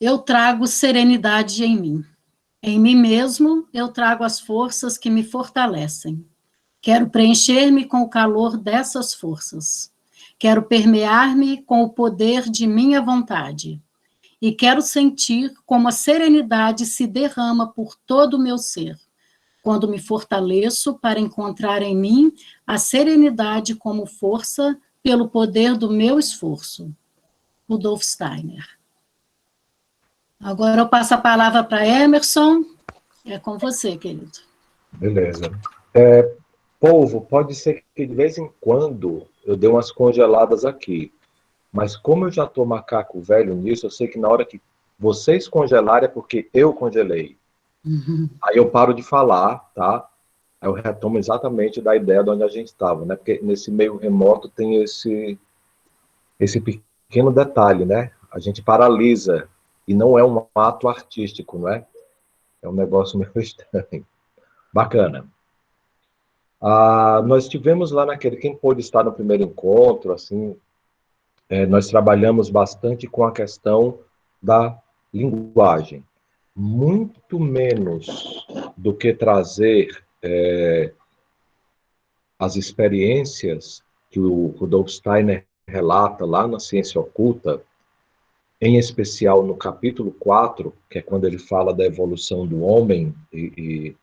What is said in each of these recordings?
Eu trago serenidade em mim. Em mim mesmo, eu trago as forças que me fortalecem. Quero preencher-me com o calor dessas forças. Quero permear-me com o poder de minha vontade. E quero sentir como a serenidade se derrama por todo o meu ser, quando me fortaleço para encontrar em mim a serenidade como força pelo poder do meu esforço. Rudolf Steiner. Agora eu passo a palavra para Emerson. É com você, querido. Beleza. Povo, pode ser que de vez em quando eu dê umas congeladas aqui, mas como eu já tô macaco velho nisso, eu sei que na hora que vocês congelarem é porque eu congelei. Aí eu paro de falar, tá? Aí eu retomo exatamente da ideia de onde a gente estava, né? Porque nesse meio remoto tem esse pequeno detalhe, né? A gente paralisa, e não é um ato artístico, não é? É um negócio meio estranho. Bacana. Nós tivemos lá naquele, quem pôde estar no primeiro encontro, assim, nós trabalhamos bastante com a questão da linguagem. Muito menos do que trazer as experiências que o Rudolf Steiner relata lá na Ciência Oculta, em especial no capítulo 4, que é quando ele fala da evolução do homem e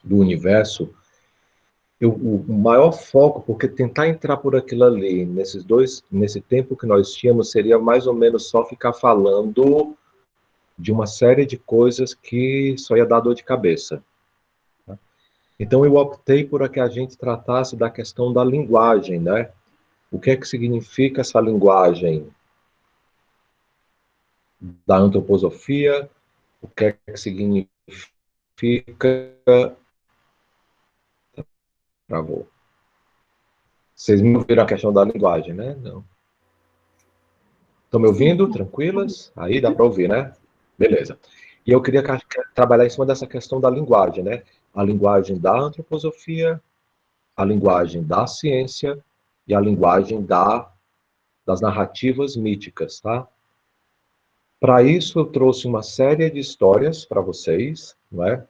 do universo, o maior foco, porque tentar entrar por aquilo ali, nesse tempo que nós tínhamos, seria mais ou menos só ficar falando de uma série de coisas que só ia dar dor de cabeça. Então eu optei por que a gente tratasse da questão da linguagem, né? O que é que significa essa linguagem da antroposofia? O que é que significa... Travou. Vocês me ouviram a questão da linguagem, né? Não. Estão me ouvindo? Tranquilas? Aí dá para ouvir, né? Beleza. E eu queria trabalhar em cima dessa questão da linguagem, né? A linguagem da antroposofia, a linguagem da ciência e a linguagem das narrativas míticas, tá? Para isso, eu trouxe uma série de histórias para vocês, não é?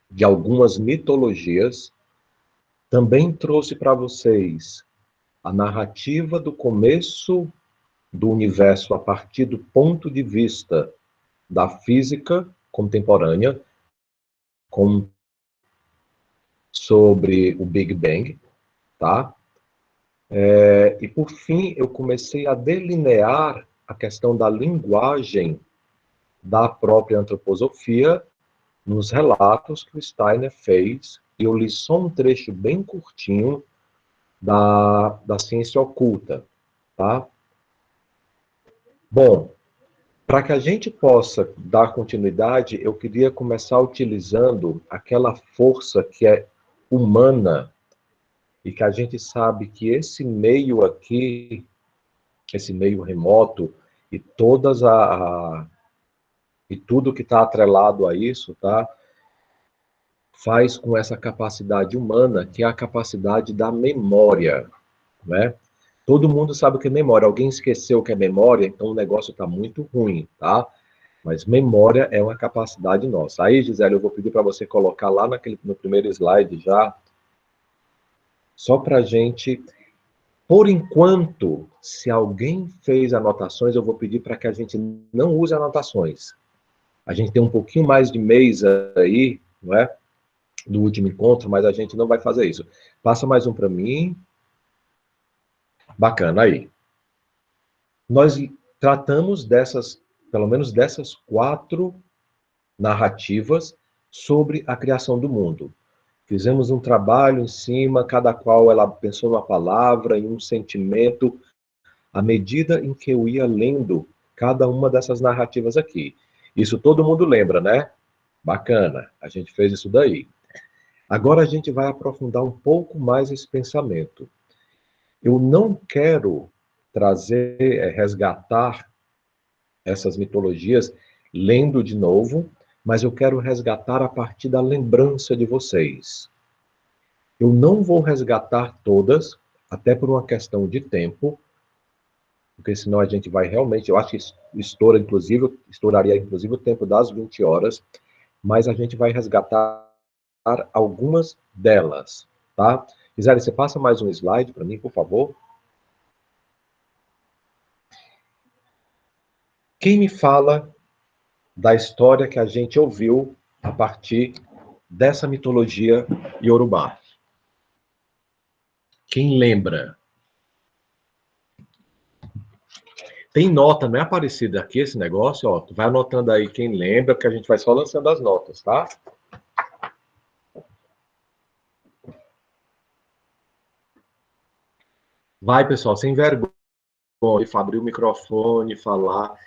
De algumas mitologias. Também trouxe para vocês a narrativa do começo do universo a partir do ponto de vista da física contemporânea, sobre o Big Bang, tá? E, por fim, eu comecei a delinear a questão da linguagem da própria antroposofia nos relatos que o Steiner fez. E eu li só um trecho bem curtinho da ciência oculta, tá? Bom, para que a gente possa dar continuidade, eu queria começar utilizando aquela força que é humana e que a gente sabe que esse meio aqui, esse meio remoto e e tudo que está atrelado a isso, tá? Faz com essa capacidade humana, que é a capacidade da memória, né? Todo mundo sabe o que é memória. Alguém esqueceu o que é memória, então o negócio está muito ruim, tá? Mas memória é uma capacidade nossa. Aí, Gisele, eu vou pedir para você colocar lá no primeiro slide já, só para a gente... Por enquanto, se alguém fez anotações, eu vou pedir para que a gente não use anotações. A gente tem um pouquinho mais de mês aí, não é? Do último encontro, mas a gente não vai fazer isso. Passa mais um para mim. Bacana, aí. Nós tratamos pelo menos dessas 4 narrativas sobre a criação do mundo. Fizemos um trabalho em cima, cada qual ela pensou numa palavra, em um sentimento, à medida em que eu ia lendo cada uma dessas narrativas aqui. Isso todo mundo lembra, né? Bacana, a gente fez isso daí. Agora a gente vai aprofundar um pouco mais esse pensamento. Eu não quero resgatar essas mitologias lendo de novo, mas eu quero resgatar a partir da lembrança de vocês. Eu não vou resgatar todas, até por uma questão de tempo, porque senão a gente vai realmente, eu acho que estouraria inclusive o tempo das 20 horas, mas a gente vai resgatar algumas delas, tá? Gisele, você passa mais um slide para mim, por favor? Quem me fala da história que a gente ouviu a partir dessa mitologia iorubá? Quem lembra? Tem nota, não é aparecida aqui esse negócio, ó. Tu vai anotando aí quem lembra, porque a gente vai só lançando as notas, tá? Vai, pessoal, sem vergonha, abrir o microfone, falar.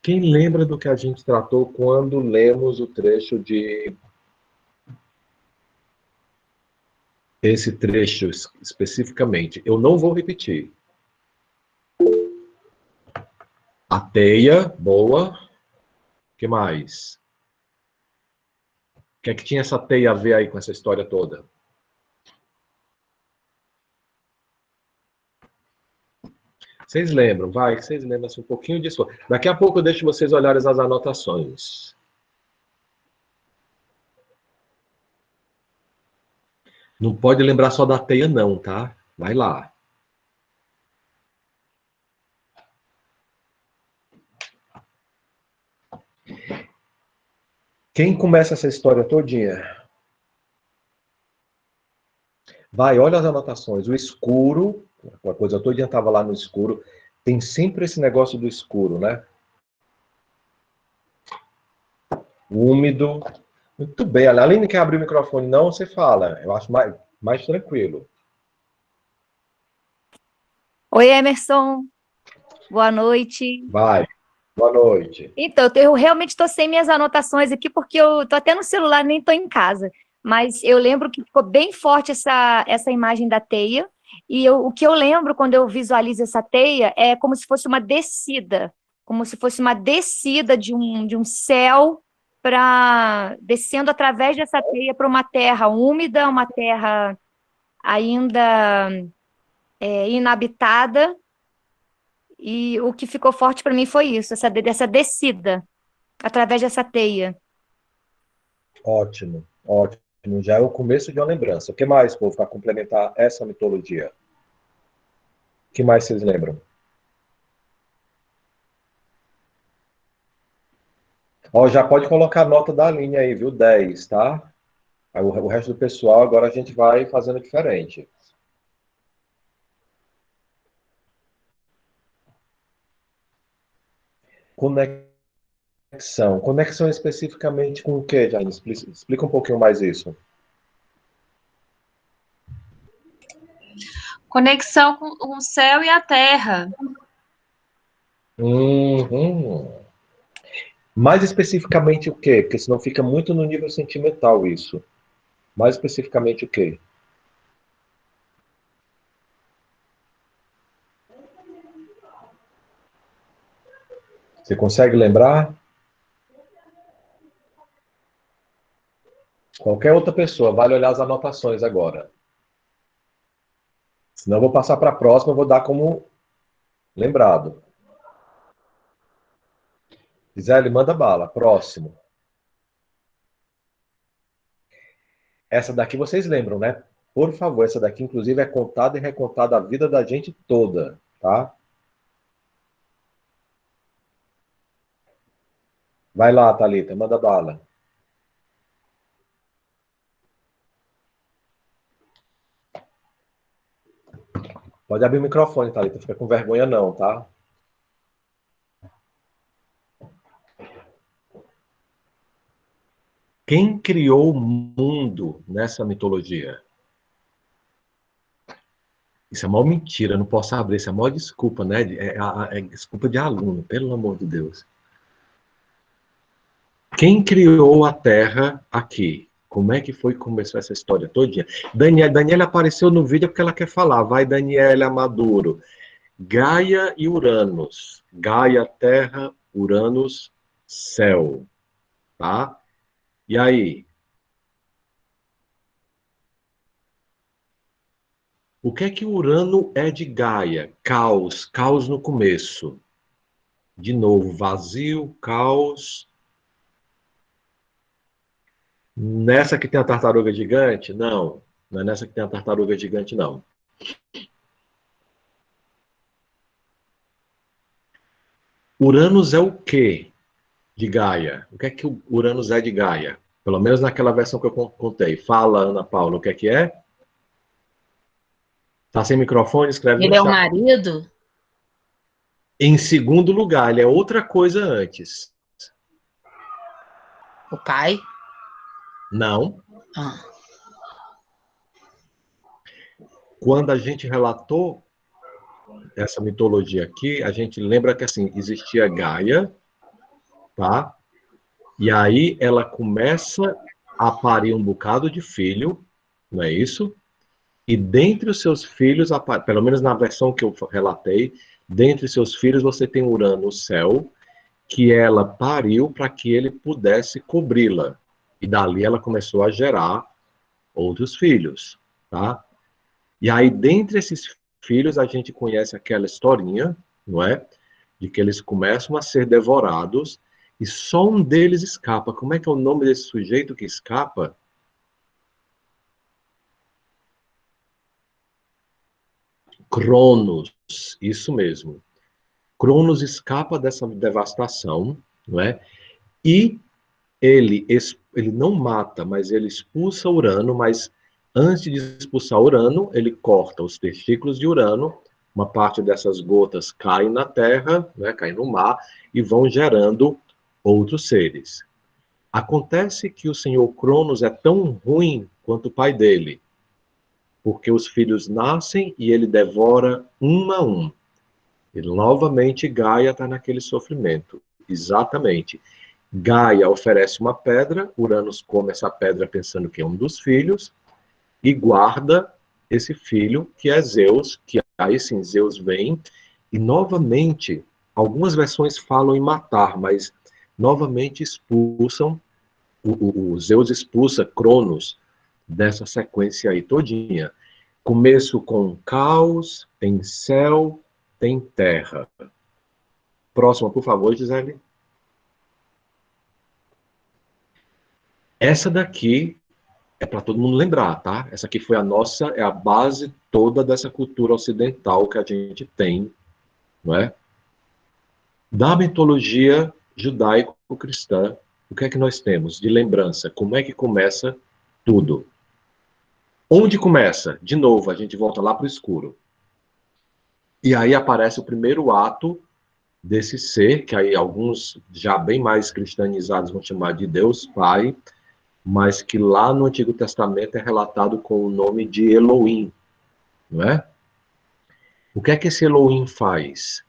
Quem lembra do que a gente tratou quando lemos o trecho de... Esse trecho especificamente. Eu não vou repetir. A teia, boa. O que mais? O que é que tinha essa teia a ver aí com essa história toda? Vocês lembram? Vai, vocês lembram assim, um pouquinho disso. Daqui a pouco eu deixo vocês olharem as anotações. Não pode lembrar só da teia, não, tá? Vai lá. Quem começa essa história todinha? Vai, olha as anotações. O escuro, a coisa todinha estava lá no escuro. Tem sempre esse negócio do escuro, né? Úmido. Muito bem. A Aline quer abrir o microfone, não, você fala. Eu acho mais tranquilo. Oi, Emerson. Boa noite. Vai. Boa noite. Então, eu realmente estou sem minhas anotações aqui, porque eu estou até no celular, nem estou em casa. Mas eu lembro que ficou bem forte essa imagem da teia. E o que eu lembro quando eu visualizo essa teia é como se fosse uma descida. Como se fosse uma descida de um céu descendo através dessa teia para uma terra úmida, uma terra ainda inabitada. E o que ficou forte para mim foi isso, essa descida através dessa teia. Ótimo, ótimo. Já é o começo de uma lembrança. O que mais, povo, para complementar essa mitologia? O que mais vocês lembram? Ó, já pode colocar a nota da linha aí, viu? 10, tá? Aí o resto do pessoal, agora a gente vai fazendo diferente. Conexão. Conexão especificamente com o quê, Jaine? Explica um pouquinho mais isso. Conexão com o céu e a terra. Uhum. Mais especificamente o quê? Porque senão fica muito no nível sentimental isso. Mais especificamente o quê? Você consegue lembrar? Qualquer outra pessoa, vale olhar as anotações agora. Senão eu vou passar para a próxima, eu vou dar como lembrado. Gisele, manda bala. Próximo. Essa daqui vocês lembram, né? Por favor, essa daqui, inclusive, é contada e recontada a vida da gente toda, tá? Vai lá, Thalita, manda bala. Pode abrir o microfone, Thalita, fica com vergonha não, tá? Quem criou o mundo nessa mitologia? Isso é uma mentira, não posso abrir, isso é uma desculpa, né? É desculpa de aluno, pelo amor de Deus. Quem criou a Terra aqui? Como é que foi que começou essa história todinha? Daniela apareceu no vídeo porque ela quer falar. Vai, Daniela Maduro. Gaia e Uranus. Gaia, Terra, Uranus, céu. Tá? E aí? O que é que Urano é de Gaia? Caos, caos no começo. De novo, vazio, caos. Nessa que tem a tartaruga gigante? Não, não é nessa que tem a tartaruga gigante, não. Uranus é o quê de Gaia? O que é que o Uranus é de Gaia? Pelo menos naquela versão que eu contei. Fala, Ana Paula, o que é que é? Tá sem microfone? Escreve no Ele é o chat. marido? Em segundo lugar, ele é outra coisa antes. O pai? Não. Ah. Quando a gente relatou essa mitologia aqui, a gente lembra que assim, existia Gaia, tá? E aí ela começa a parir um bocado de filho, não é isso? E dentre os seus filhos, pelo menos na versão que eu relatei, dentre seus filhos você tem Urano no céu, que ela pariu para que ele pudesse cobri-la. E dali ela começou a gerar outros filhos, tá? E aí, dentre esses filhos, a gente conhece aquela historinha, não é? De que eles começam a ser devorados e só um deles escapa. Como é que é o nome desse sujeito que escapa? Cronos, isso mesmo. Cronos escapa dessa devastação, não é? E ele não mata, mas ele expulsa Urano, mas antes de expulsar Urano, ele corta os testículos de Urano, uma parte dessas gotas cai na terra, né, cai no mar, e vão gerando outros seres. Acontece que o senhor Cronos é tão ruim quanto o pai dele, porque os filhos nascem e ele devora um a um. E novamente Gaia está naquele sofrimento. Exatamente. Gaia oferece uma pedra, Uranus come essa pedra pensando que é um dos filhos, e guarda esse filho, que é Zeus, que aí sim Zeus vem, e novamente, algumas versões falam em matar, mas novamente expulsam, o Zeus expulsa Cronos dessa sequência aí todinha. Começo com caos, tem céu, tem terra. Próxima, por favor, Gisele. Essa daqui é para todo mundo lembrar, tá? Essa aqui foi é a base toda dessa cultura ocidental que a gente tem, não é? Da mitologia judaico-cristã, o que é que nós temos de lembrança? Como é que começa tudo? Onde começa? De novo, a gente volta lá para o escuro. E aí aparece o primeiro ato desse ser, que aí alguns já bem mais cristianizados vão chamar de Deus Pai, mas que lá no Antigo Testamento é relatado com o nome de Elohim, não é? O que é que esse Elohim faz?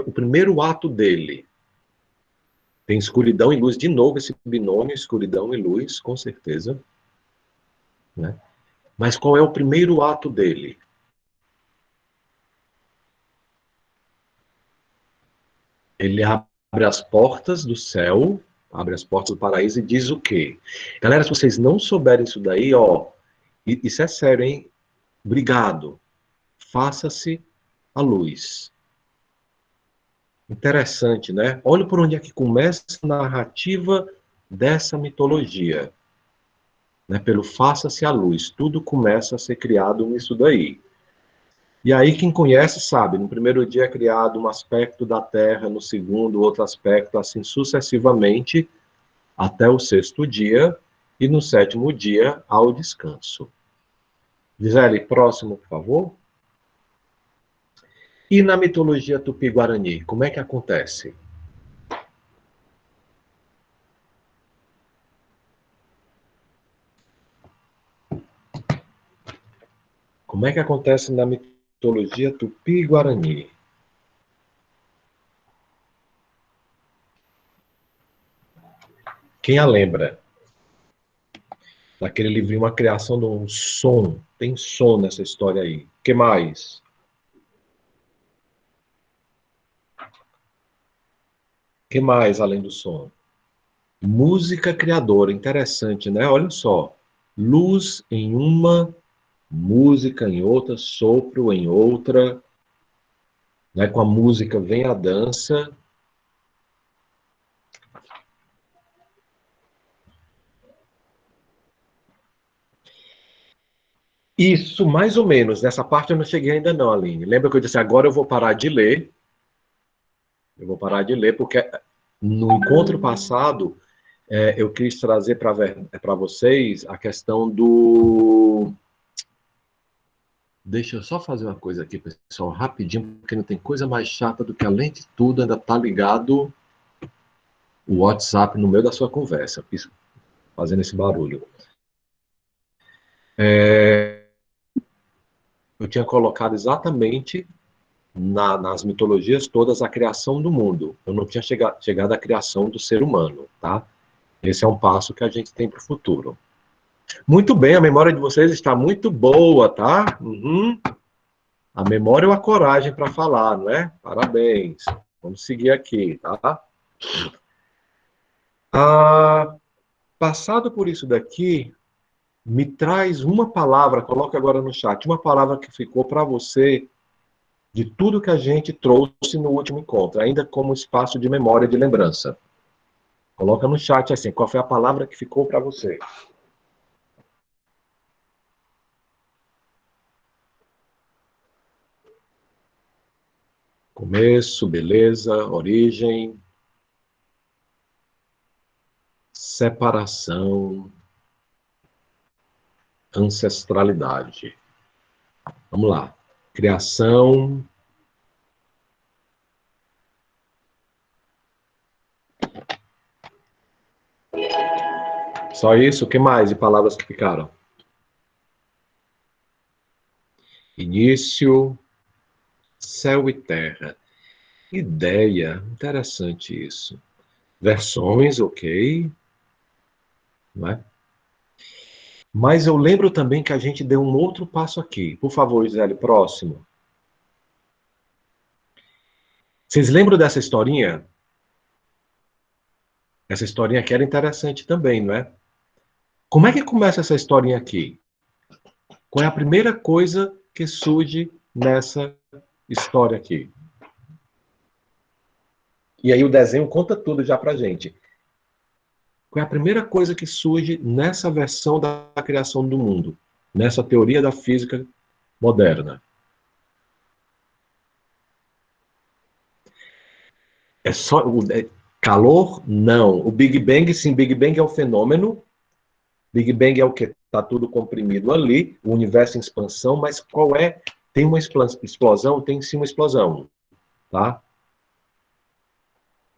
O primeiro ato dele tem escuridão e luz, de novo esse binômio, escuridão e luz, com certeza, né? Mas qual é o primeiro ato dele? Ele abre as portas do céu, abre as portas do paraíso e diz o quê? Galera, se vocês não souberem isso daí, ó, isso é sério, hein? Obrigado. Faça-se a luz. Interessante, né? Olha por onde é que começa a narrativa dessa mitologia. Né? Pelo faça-se a luz. Tudo começa a ser criado nisso daí. E aí quem conhece sabe, no primeiro dia é criado um aspecto da Terra, no segundo outro aspecto, assim sucessivamente, até o sexto dia, e no sétimo dia ao descanso. Gisele, próximo, por favor. E na mitologia tupi-guarani, como é que acontece? Como é que acontece na mitologia tupi-guarani? Quem a lembra? Daquele livrinho, Uma Criação de um Som. Tem som nessa história aí. O que mais? O que mais além do som? Música criadora, interessante, né? Olha só. Luz em uma música em outra, sopro em outra, né? Com a música vem a dança. Isso, mais ou menos. Nessa parte eu não cheguei ainda não, Aline. Lembra que eu disse, agora eu vou parar de ler. Eu vou parar de ler, porque no encontro passado, eu quis trazer para vocês a questão do... Deixa eu só fazer uma coisa aqui, pessoal, rapidinho, porque não tem coisa mais chata do que, além de tudo, ainda tá ligado o WhatsApp no meio da sua conversa, fazendo esse barulho. Eu tinha colocado exatamente nas mitologias todas a criação do mundo. Eu não tinha chegado à criação do ser humano, tá? Esse é um passo que a gente tem para o futuro. Muito bem, a memória de vocês está muito boa, tá? Uhum. A memória ou a coragem para falar, não é? Parabéns. Vamos seguir aqui, tá? Passado por isso daqui, me traz uma palavra, coloca agora no chat, uma palavra que ficou para você de tudo que a gente trouxe no último encontro, ainda como espaço de memória e de lembrança. Coloca no chat assim, qual foi a palavra que ficou para você? Começo, beleza, origem, separação, ancestralidade. Vamos lá. Criação. Só isso? O que mais de palavras que ficaram? Início, céu e terra. Ideia, interessante isso. Versões, ok. Não é? Mas eu lembro também que a gente deu um outro passo aqui. Por favor, Gisele, próximo. Vocês lembram dessa historinha? Essa historinha aqui era interessante também, não é? Como é que começa essa historinha aqui? Qual é a primeira coisa que surge nessa história aqui? E aí o desenho conta tudo já pra gente. Qual é a primeira coisa que surge nessa versão da criação do mundo? Nessa teoria da física moderna? É só calor? Não. O Big Bang, sim, Big Bang é o fenômeno. Big Bang é o que está tudo comprimido ali, o universo em expansão, mas qual é? Tem uma explosão? Tem sim uma explosão, tá?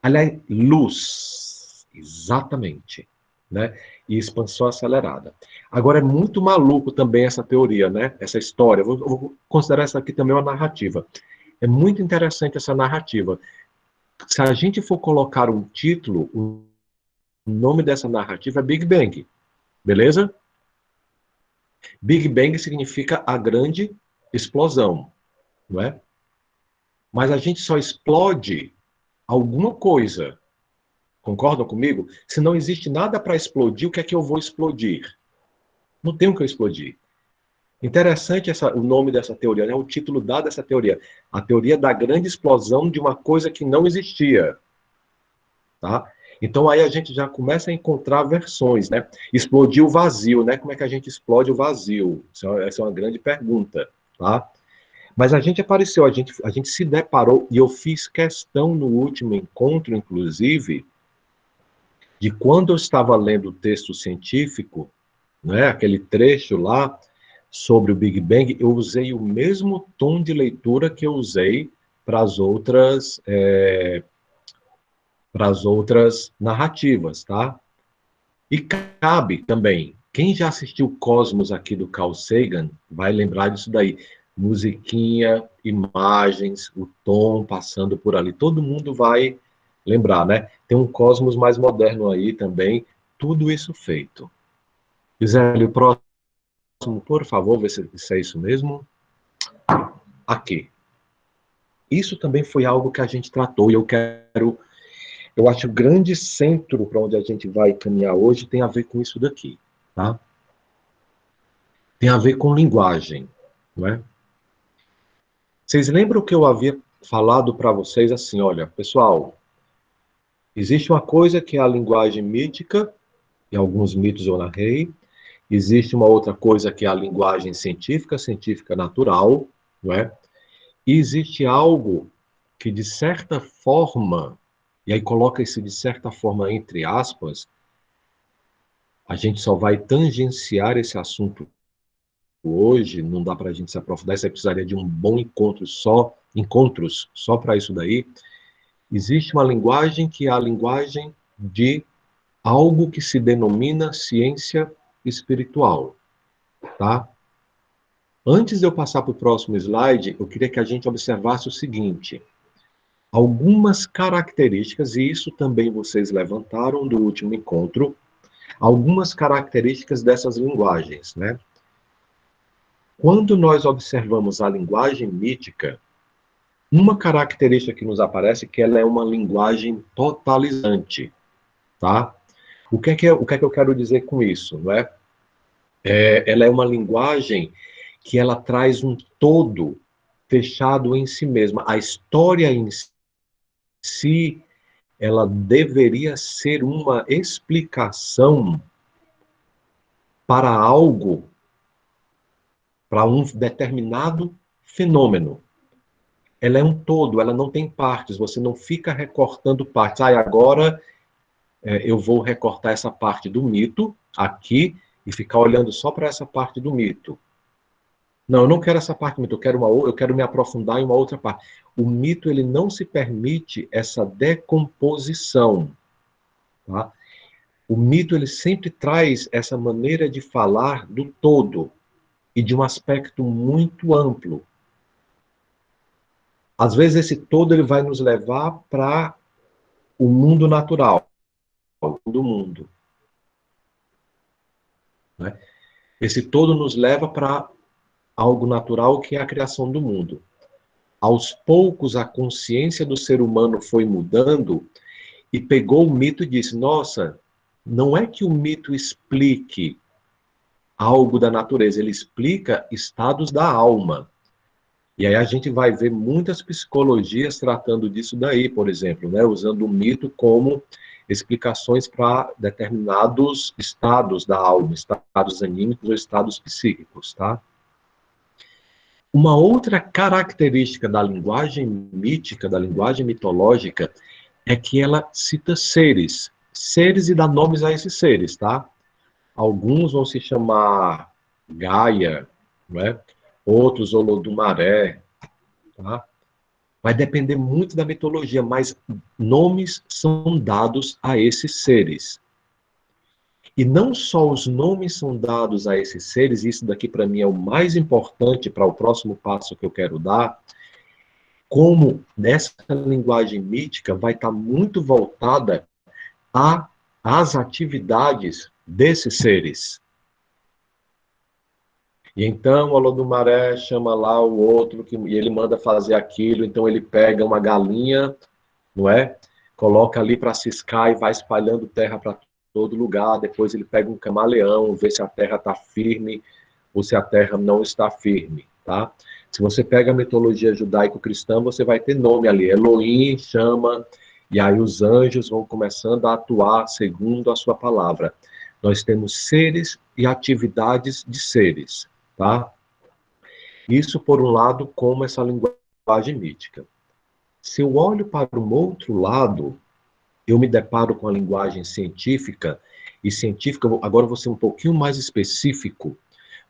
Aliás, luz, exatamente, né? E expansão acelerada. Agora, é muito maluco também essa teoria, né? Essa história. Eu vou considerar essa aqui também uma narrativa. É muito interessante essa narrativa. Se a gente for colocar um título, o nome dessa narrativa é Big Bang, beleza? Big Bang significa a grande explosão, não é? Mas a gente só explode alguma coisa. Concordam comigo? Se não existe nada para explodir, o que é que eu vou explodir? Não tem o que eu explodir. Interessante o nome dessa teoria, né? O título dado dessa teoria. A teoria da grande explosão de uma coisa que não existia. Tá? Então aí a gente já começa a encontrar versões, né? Explodir o vazio, né? Como é que a gente explode o vazio? Essa é uma grande pergunta, tá? Mas a gente apareceu, a gente se deparou, e eu fiz questão no último encontro, inclusive, de quando eu estava lendo o texto científico, né, aquele trecho lá sobre o Big Bang, eu usei o mesmo tom de leitura que eu usei para as outras narrativas, tá? E cabe também, quem já assistiu Cosmos aqui do Carl Sagan, vai lembrar disso daí. Musiquinha, imagens, o tom passando por ali, todo mundo vai lembrar, né? Tem um Cosmos mais moderno aí também, tudo isso feito. Gisele, o próximo, por favor, vê se é isso mesmo. Aqui. Isso também foi algo que a gente tratou, e eu acho que o grande centro para onde a gente vai caminhar hoje tem a ver com isso daqui, tá? tem a ver com linguagem, não é? Vocês lembram que eu havia falado para vocês assim, olha, pessoal, existe uma coisa que é a linguagem mítica, e alguns mitos eu narrei, existe uma outra coisa que é a linguagem científica, científica natural, não é? E existe algo que, de certa forma, e aí coloca esse de certa forma entre aspas, a gente só vai tangenciar esse assunto hoje, não dá para a gente se aprofundar, você precisaria de um bom encontros só para isso daí. Existe uma linguagem que é a linguagem de algo que se denomina ciência espiritual, tá? Antes de eu passar para o próximo slide, eu queria que a gente observasse o seguinte: algumas características, e isso também vocês levantaram do último encontro, algumas características dessas linguagens, né? Quando nós observamos a linguagem mítica, uma característica que nos aparece é que ela é uma linguagem totalizante, tá? O que é que eu quero dizer com isso, não é? Ela é uma linguagem que ela traz um todo fechado em si mesma. A história em si, ela deveria ser uma explicação para algo, para um determinado fenômeno. Ela é um todo, ela não tem partes, você não fica recortando partes. Agora eu vou recortar essa parte do mito aqui e ficar olhando só para essa parte do mito. Não, eu não quero essa parte do mito, eu quero me aprofundar em uma outra parte. O mito, ele não se permite essa decomposição, tá? O mito, ele sempre traz essa maneira de falar do todo e de um aspecto muito amplo. Às vezes, esse todo ele vai nos levar para o mundo natural, do mundo, né? Esse todo nos leva para algo natural, que é a criação do mundo. Aos poucos, a consciência do ser humano foi mudando e pegou o mito e disse, nossa, não é que o mito explique algo da natureza, ele explica estados da alma. E aí a gente vai ver muitas psicologias tratando disso daí, por exemplo, né, usando o mito como explicações para determinados estados da alma, estados anímicos ou estados psíquicos, tá? Uma outra característica da linguagem mítica, da linguagem mitológica, é que ela cita seres e dá nomes a esses seres, tá? Alguns vão se chamar Gaia, né? Outros Olodumaré, tá? Vai depender muito da mitologia, mas nomes são dados a esses seres. E não só os nomes são dados a esses seres, isso daqui para mim é o mais importante para o próximo passo que eu quero dar, como nessa linguagem mítica vai estar muito voltada às atividades desses seres. E então o Olodumaré chama lá o outro, e ele manda fazer aquilo, então ele pega uma galinha, não é? Coloca ali para ciscar e vai espalhando terra para todo lugar, depois ele pega um camaleão, vê se a terra está firme ou se a terra não está firme, tá? Se você pega a mitologia judaico-cristã, você vai ter nome ali, Elohim chama, e aí os anjos vão começando a atuar segundo a sua palavra. Nós temos seres e atividades de seres, tá? Isso, por um lado, como essa linguagem mítica. Se eu olho para um outro lado, eu me deparo com a linguagem científica, e científica, agora eu vou ser um pouquinho mais específico,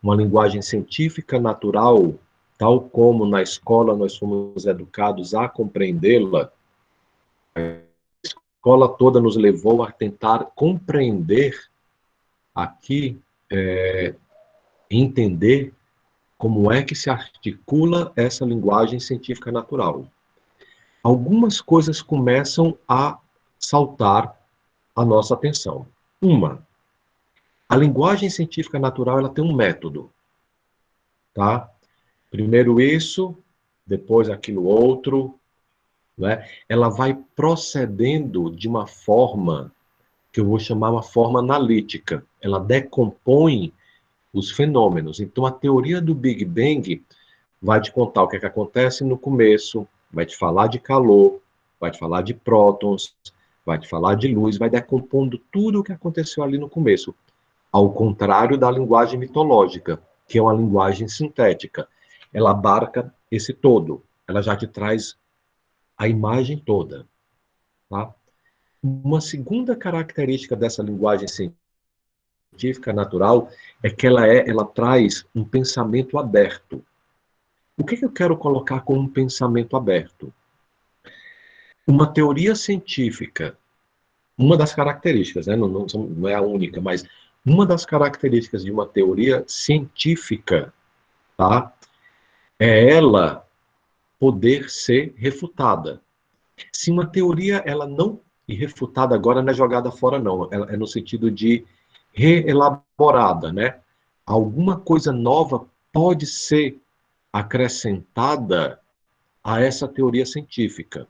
uma linguagem científica natural, tal como na escola nós fomos educados a compreendê-la. A escola toda nos levou a tentar compreender aqui, entender como é que se articula essa linguagem científica natural. Algumas coisas começam a saltar a nossa atenção. Uma, a linguagem científica natural, ela tem um método, tá? Primeiro isso, depois aquilo outro, né? Ela vai procedendo de uma forma que eu vou chamar uma forma analítica. Ela decompõe os fenômenos. Então, a teoria do Big Bang vai te contar o que é que acontece no começo, vai te falar de calor, vai te falar de prótons, vai te falar de luz, vai decompondo tudo o que aconteceu ali no começo. Ao contrário da linguagem mitológica, que é uma linguagem sintética. Ela abarca esse todo. Ela já te traz a imagem toda. Tá? Uma segunda característica dessa linguagem científica natural é que ela traz um pensamento aberto. O que eu quero colocar como um pensamento aberto? Uma teoria científica, uma das características, né, não é a única, mas uma das características de uma teoria científica, tá, é ela poder ser refutada. Se uma teoria ela não e refutada agora não é jogada fora não, é no sentido de reelaborada, né? Alguma coisa nova pode ser acrescentada a essa teoria científica.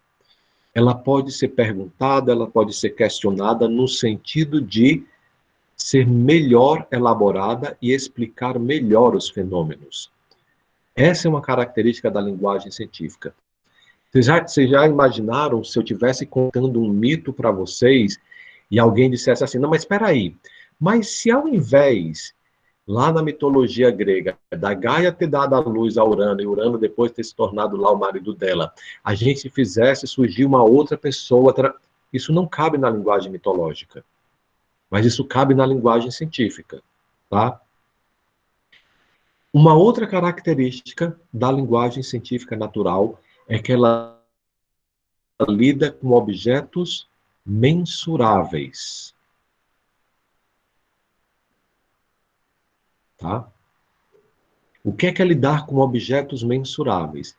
Ela pode ser perguntada, ela pode ser questionada no sentido de ser melhor elaborada e explicar melhor os fenômenos. Essa é uma característica da linguagem científica. Vocês já imaginaram se eu estivesse contando um mito para vocês e alguém dissesse assim, não, mas espera aí, mas se ao invés, lá na mitologia grega, da Gaia ter dado a luz a Urano e Urano depois ter se tornado lá o marido dela, a gente fizesse surgir uma outra pessoa, isso não cabe na linguagem mitológica, mas isso cabe na linguagem científica, tá? Uma outra característica da linguagem científica natural é que ela lida com objetos mensuráveis. Tá? O que é lidar com objetos mensuráveis?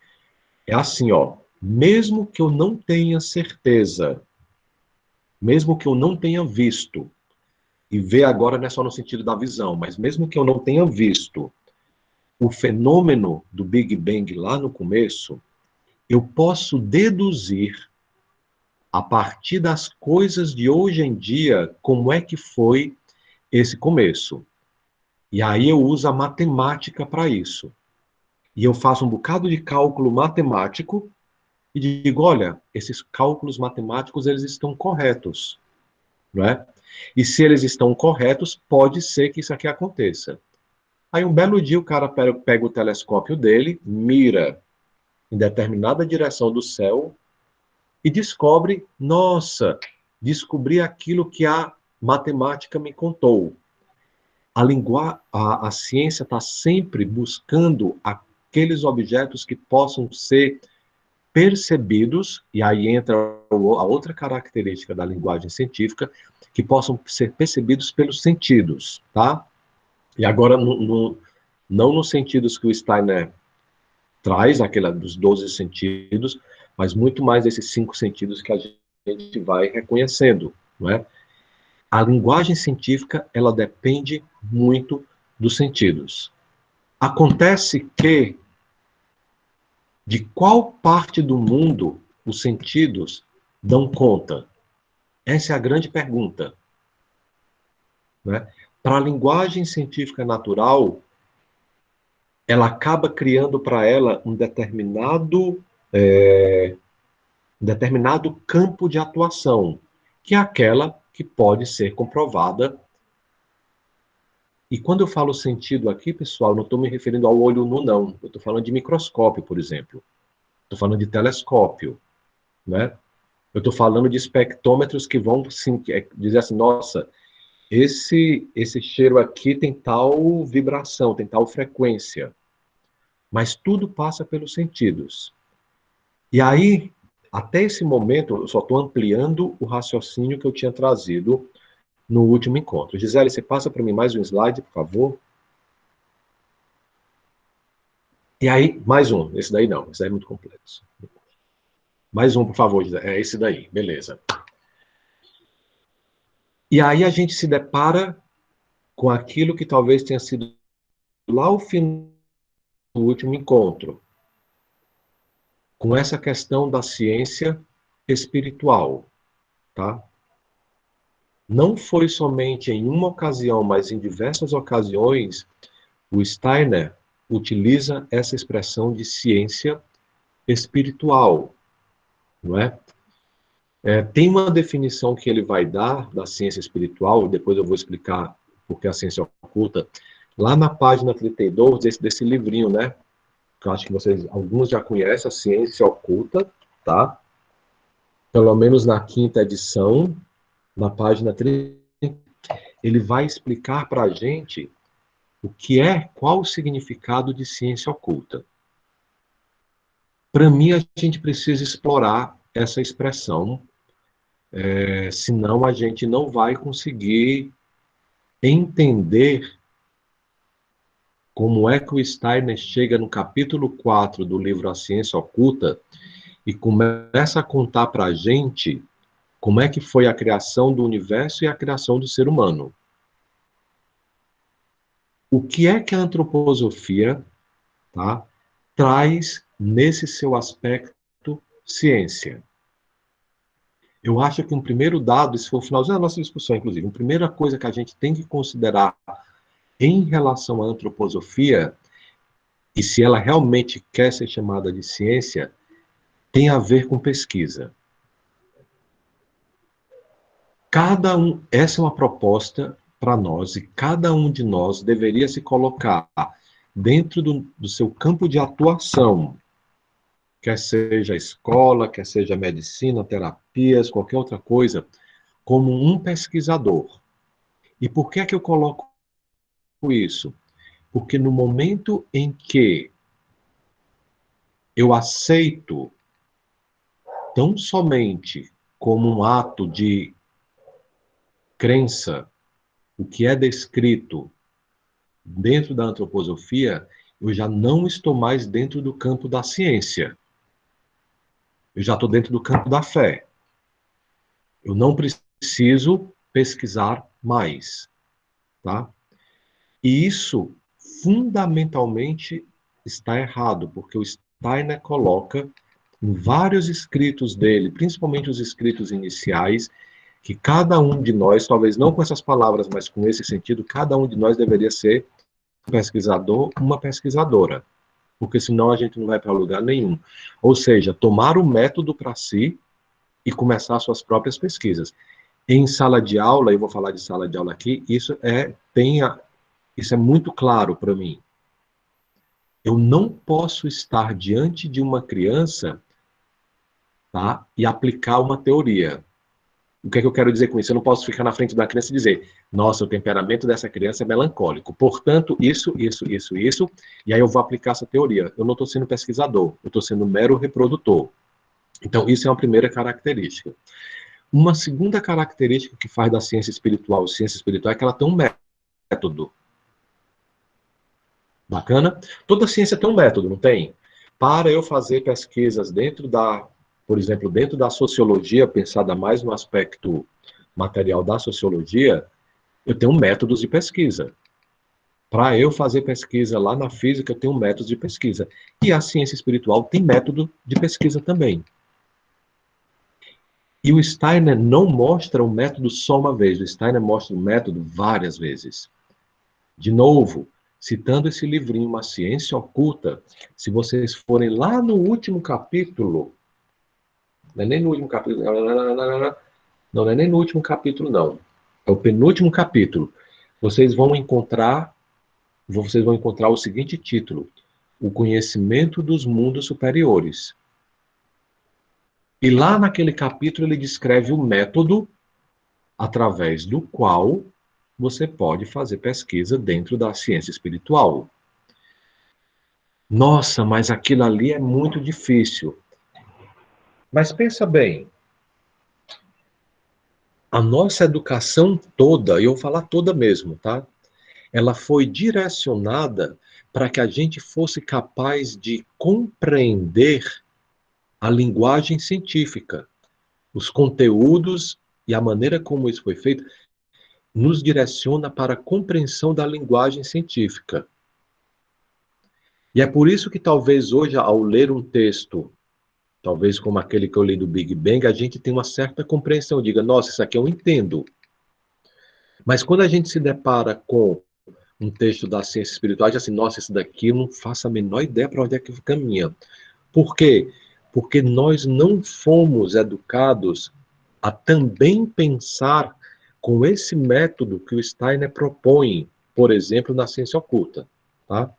É assim, ó, mesmo que eu não tenha certeza, mesmo que eu não tenha visto, e ver agora não é só no sentido da visão, mas mesmo que eu não tenha visto o fenômeno do Big Bang lá no começo, eu posso deduzir a partir das coisas de hoje em dia, como é que foi esse começo. E aí eu uso a matemática para isso. E eu faço um bocado de cálculo matemático e digo, olha, esses cálculos matemáticos, eles estão corretos, não é? E se eles estão corretos, pode ser que isso aqui aconteça. Aí um belo dia o cara pega o telescópio dele, mira em determinada direção do céu e descobre, nossa, descobri aquilo que a matemática me contou. A ciência está sempre buscando aqueles objetos que possam ser percebidos, e aí entra a outra característica da linguagem científica, que possam ser percebidos pelos sentidos, tá? E agora, não nos sentidos que o Steiner traz, aquela dos 12 sentidos, mas muito mais esses 5 sentidos que a gente vai reconhecendo, não é? A linguagem científica, ela depende muito dos sentidos. Acontece que, de qual parte do mundo os sentidos dão conta? Essa é a grande pergunta. Né? Para a linguagem científica natural, ela acaba criando para ela um determinado campo de atuação, que é aquela que pode ser comprovada. E quando eu falo sentido aqui, pessoal, não estou me referindo ao olho nu, não. Eu estou falando de microscópio, por exemplo. Estou falando de telescópio, né? Eu estou falando de espectrômetros que vão sim, dizer assim, nossa, esse cheiro aqui tem tal vibração, tem tal frequência. Mas tudo passa pelos sentidos. E aí, até esse momento, eu só estou ampliando o raciocínio que eu tinha trazido no último encontro. Gisele, você passa para mim mais um slide, por favor? E aí, mais um. Esse daí não, esse daí é muito complexo. Mais um, por favor, Gisele. É esse daí, beleza. E aí a gente se depara com aquilo que talvez tenha sido lá o fim do último encontro, com essa questão da ciência espiritual, tá? Não foi somente em uma ocasião, mas em diversas ocasiões O Steiner utiliza essa expressão de ciência espiritual, não é? Tem uma definição que ele vai dar da ciência espiritual, depois eu vou explicar porque a ciência oculta, lá na página 32 desse livrinho, né? Que eu acho que vocês, alguns já conhecem, a ciência oculta, tá? Pelo menos na 5ª edição, na página 30, ele vai explicar para a gente qual o significado de ciência oculta. Para mim, a gente precisa explorar essa expressão, senão a gente não vai conseguir entender como é que o Steiner chega no capítulo 4 do livro A Ciência Oculta e começa a contar para a gente como é que foi a criação do universo e a criação do ser humano. O que é que a antroposofia, tá, traz nesse seu aspecto ciência? Eu acho que um primeiro dado, esse foi o finalzinho da nossa discussão, inclusive, a primeira coisa que a gente tem que considerar em relação à antroposofia, e se ela realmente quer ser chamada de ciência, tem a ver com pesquisa. Essa é uma proposta para nós, e cada um de nós deveria se colocar dentro do seu campo de atuação, quer seja escola, quer seja medicina, terapias, qualquer outra coisa, como um pesquisador. E por que é que eu coloco isso? Porque no momento em que eu aceito tão somente como um ato de crença o que é descrito dentro da antroposofia, eu já não estou mais dentro do campo da ciência. Eu já estou dentro do campo da fé. Eu não preciso pesquisar mais, tá? E isso, fundamentalmente, está errado, porque o Steiner coloca em vários escritos dele, principalmente os escritos iniciais, que cada um de nós, talvez não com essas palavras, mas com esse sentido, cada um de nós deveria ser um pesquisador, uma pesquisadora, porque senão a gente não vai para lugar nenhum. Ou seja, tomar o método para si e começar suas próprias pesquisas. Em sala de aula, eu vou falar de sala de aula aqui, isso é muito claro para mim. Eu não posso estar diante de uma criança, tá, e aplicar uma teoria. O que é que eu quero dizer com isso? Eu não posso ficar na frente da criança e dizer, nossa, o temperamento dessa criança é melancólico, portanto, isso, e aí eu vou aplicar essa teoria. Eu não estou sendo pesquisador, eu estou sendo mero reprodutor. Então, isso é uma primeira característica. Uma segunda característica que faz da ciência espiritual é que ela tem um método. Bacana? Toda ciência tem um método, não tem? Para eu fazer pesquisas por exemplo, dentro da sociologia, pensada mais no aspecto material da sociologia, eu tenho métodos de pesquisa. Para eu fazer pesquisa lá na física, eu tenho métodos de pesquisa. E a ciência espiritual tem método de pesquisa também. E o Steiner não mostra o método só uma vez, o Steiner mostra o método várias vezes. De novo, citando esse livrinho, Uma Ciência Oculta, se vocês forem lá no último capítulo, não é nem no último capítulo, não é nem no último capítulo, não. É o penúltimo capítulo. Vocês vão encontrar o seguinte título: O Conhecimento dos Mundos Superiores. E lá naquele capítulo ele descreve o método através do qual você pode fazer pesquisa dentro da ciência espiritual. Nossa, mas aquilo ali é muito difícil. Mas pensa bem, a nossa educação toda, e eu vou falar toda mesmo, tá? Ela foi direcionada para que a gente fosse capaz de compreender a linguagem científica, os conteúdos e a maneira como isso foi feito, nos direciona para a compreensão da linguagem científica. E é por isso que talvez hoje, ao ler um texto, talvez como aquele que eu li do Big Bang, a gente tem uma certa compreensão, diga, nossa, isso aqui eu entendo. Mas quando a gente se depara com um texto da ciência espiritual e diz assim, nossa, esse daqui eu não faço a menor ideia para onde é que caminha. Por quê? Porque nós não fomos educados a também pensar com esse método que o Steiner propõe, por exemplo, na ciência oculta, tá?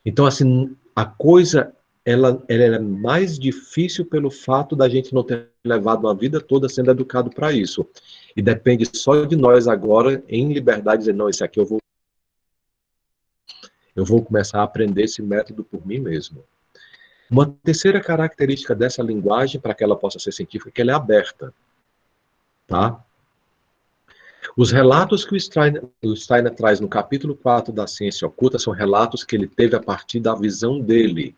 Então, assim, a coisa, ela é mais difícil pelo fato da gente não ter levado uma vida toda sendo educado para isso. E depende só de nós agora, em liberdade, dizer, não, isso aqui eu vou começar a aprender esse método por mim mesmo. Uma terceira característica dessa linguagem, para que ela possa ser científica, é que ela é aberta, tá? Os relatos que o Steiner traz no capítulo 4 da Ciência Oculta são relatos que ele teve a partir da visão dele.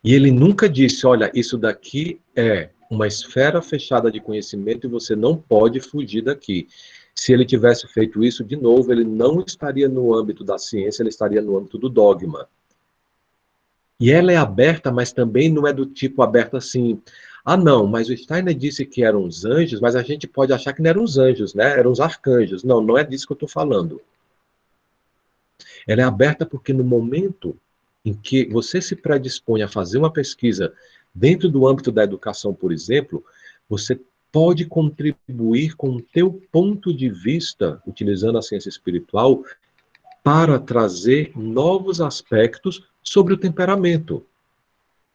E ele nunca disse, olha, isso daqui é uma esfera fechada de conhecimento e você não pode fugir daqui. Se ele tivesse feito isso de novo, ele não estaria no âmbito da ciência, ele estaria no âmbito do dogma. E ela é aberta, mas também não é do tipo aberta assim, ah não, mas o Steiner disse que eram os anjos, mas a gente pode achar que não eram os anjos, né? Eram os arcanjos. Não, não é disso que eu estou falando. Ela é aberta porque no momento em que você se predispõe a fazer uma pesquisa dentro do âmbito da educação, por exemplo, você pode contribuir com o teu ponto de vista, utilizando a ciência espiritual, para trazer novos aspectos sobre o temperamento.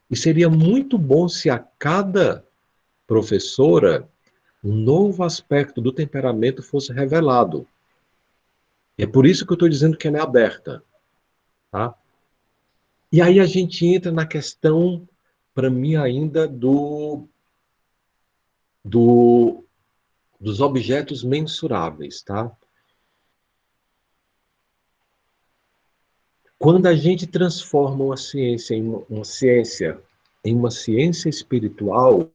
E seria muito bom se a cada professora um novo aspecto do temperamento fosse revelado. É por isso que eu estou dizendo que ela é aberta. Tá? E aí a gente entra na questão, para mim ainda, dos objetos mensuráveis. Tá? Quando a gente transforma uma ciência em uma ciência espiritual,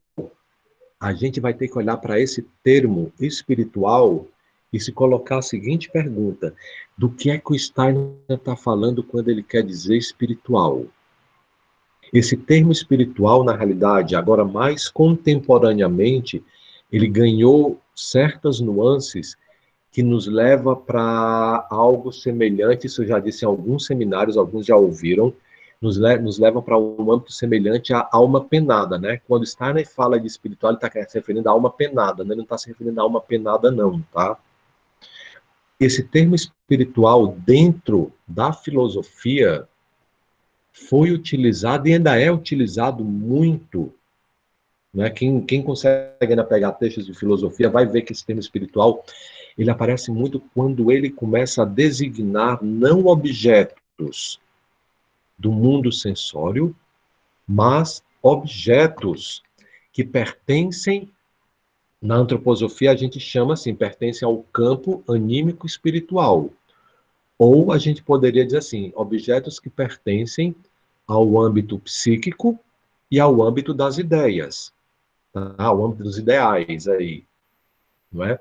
a gente vai ter que olhar para esse termo espiritual e se colocar a seguinte pergunta: do que é que o Steiner está falando quando ele quer dizer espiritual? Esse termo espiritual, na realidade, agora mais contemporaneamente, ele ganhou certas nuances que nos leva para algo semelhante, isso eu já disse em alguns seminários, alguns já ouviram, nos leva para um âmbito semelhante à alma penada, né? Quando Steiner fala de espiritual, ele está se referindo à alma penada, né? Ele não está se referindo à alma penada, não, tá? Esse termo espiritual, dentro da filosofia, foi utilizado e ainda é utilizado muito, né? Quem consegue ainda pegar textos de filosofia vai ver que esse termo espiritual ele aparece muito quando ele começa a designar não objetos do mundo sensório, mas objetos que pertencem, na antroposofia a gente chama assim, pertencem ao campo anímico espiritual. Ou a gente poderia dizer assim, objetos que pertencem ao âmbito psíquico e ao âmbito das ideias, tá? Ao âmbito dos ideais aí, não é?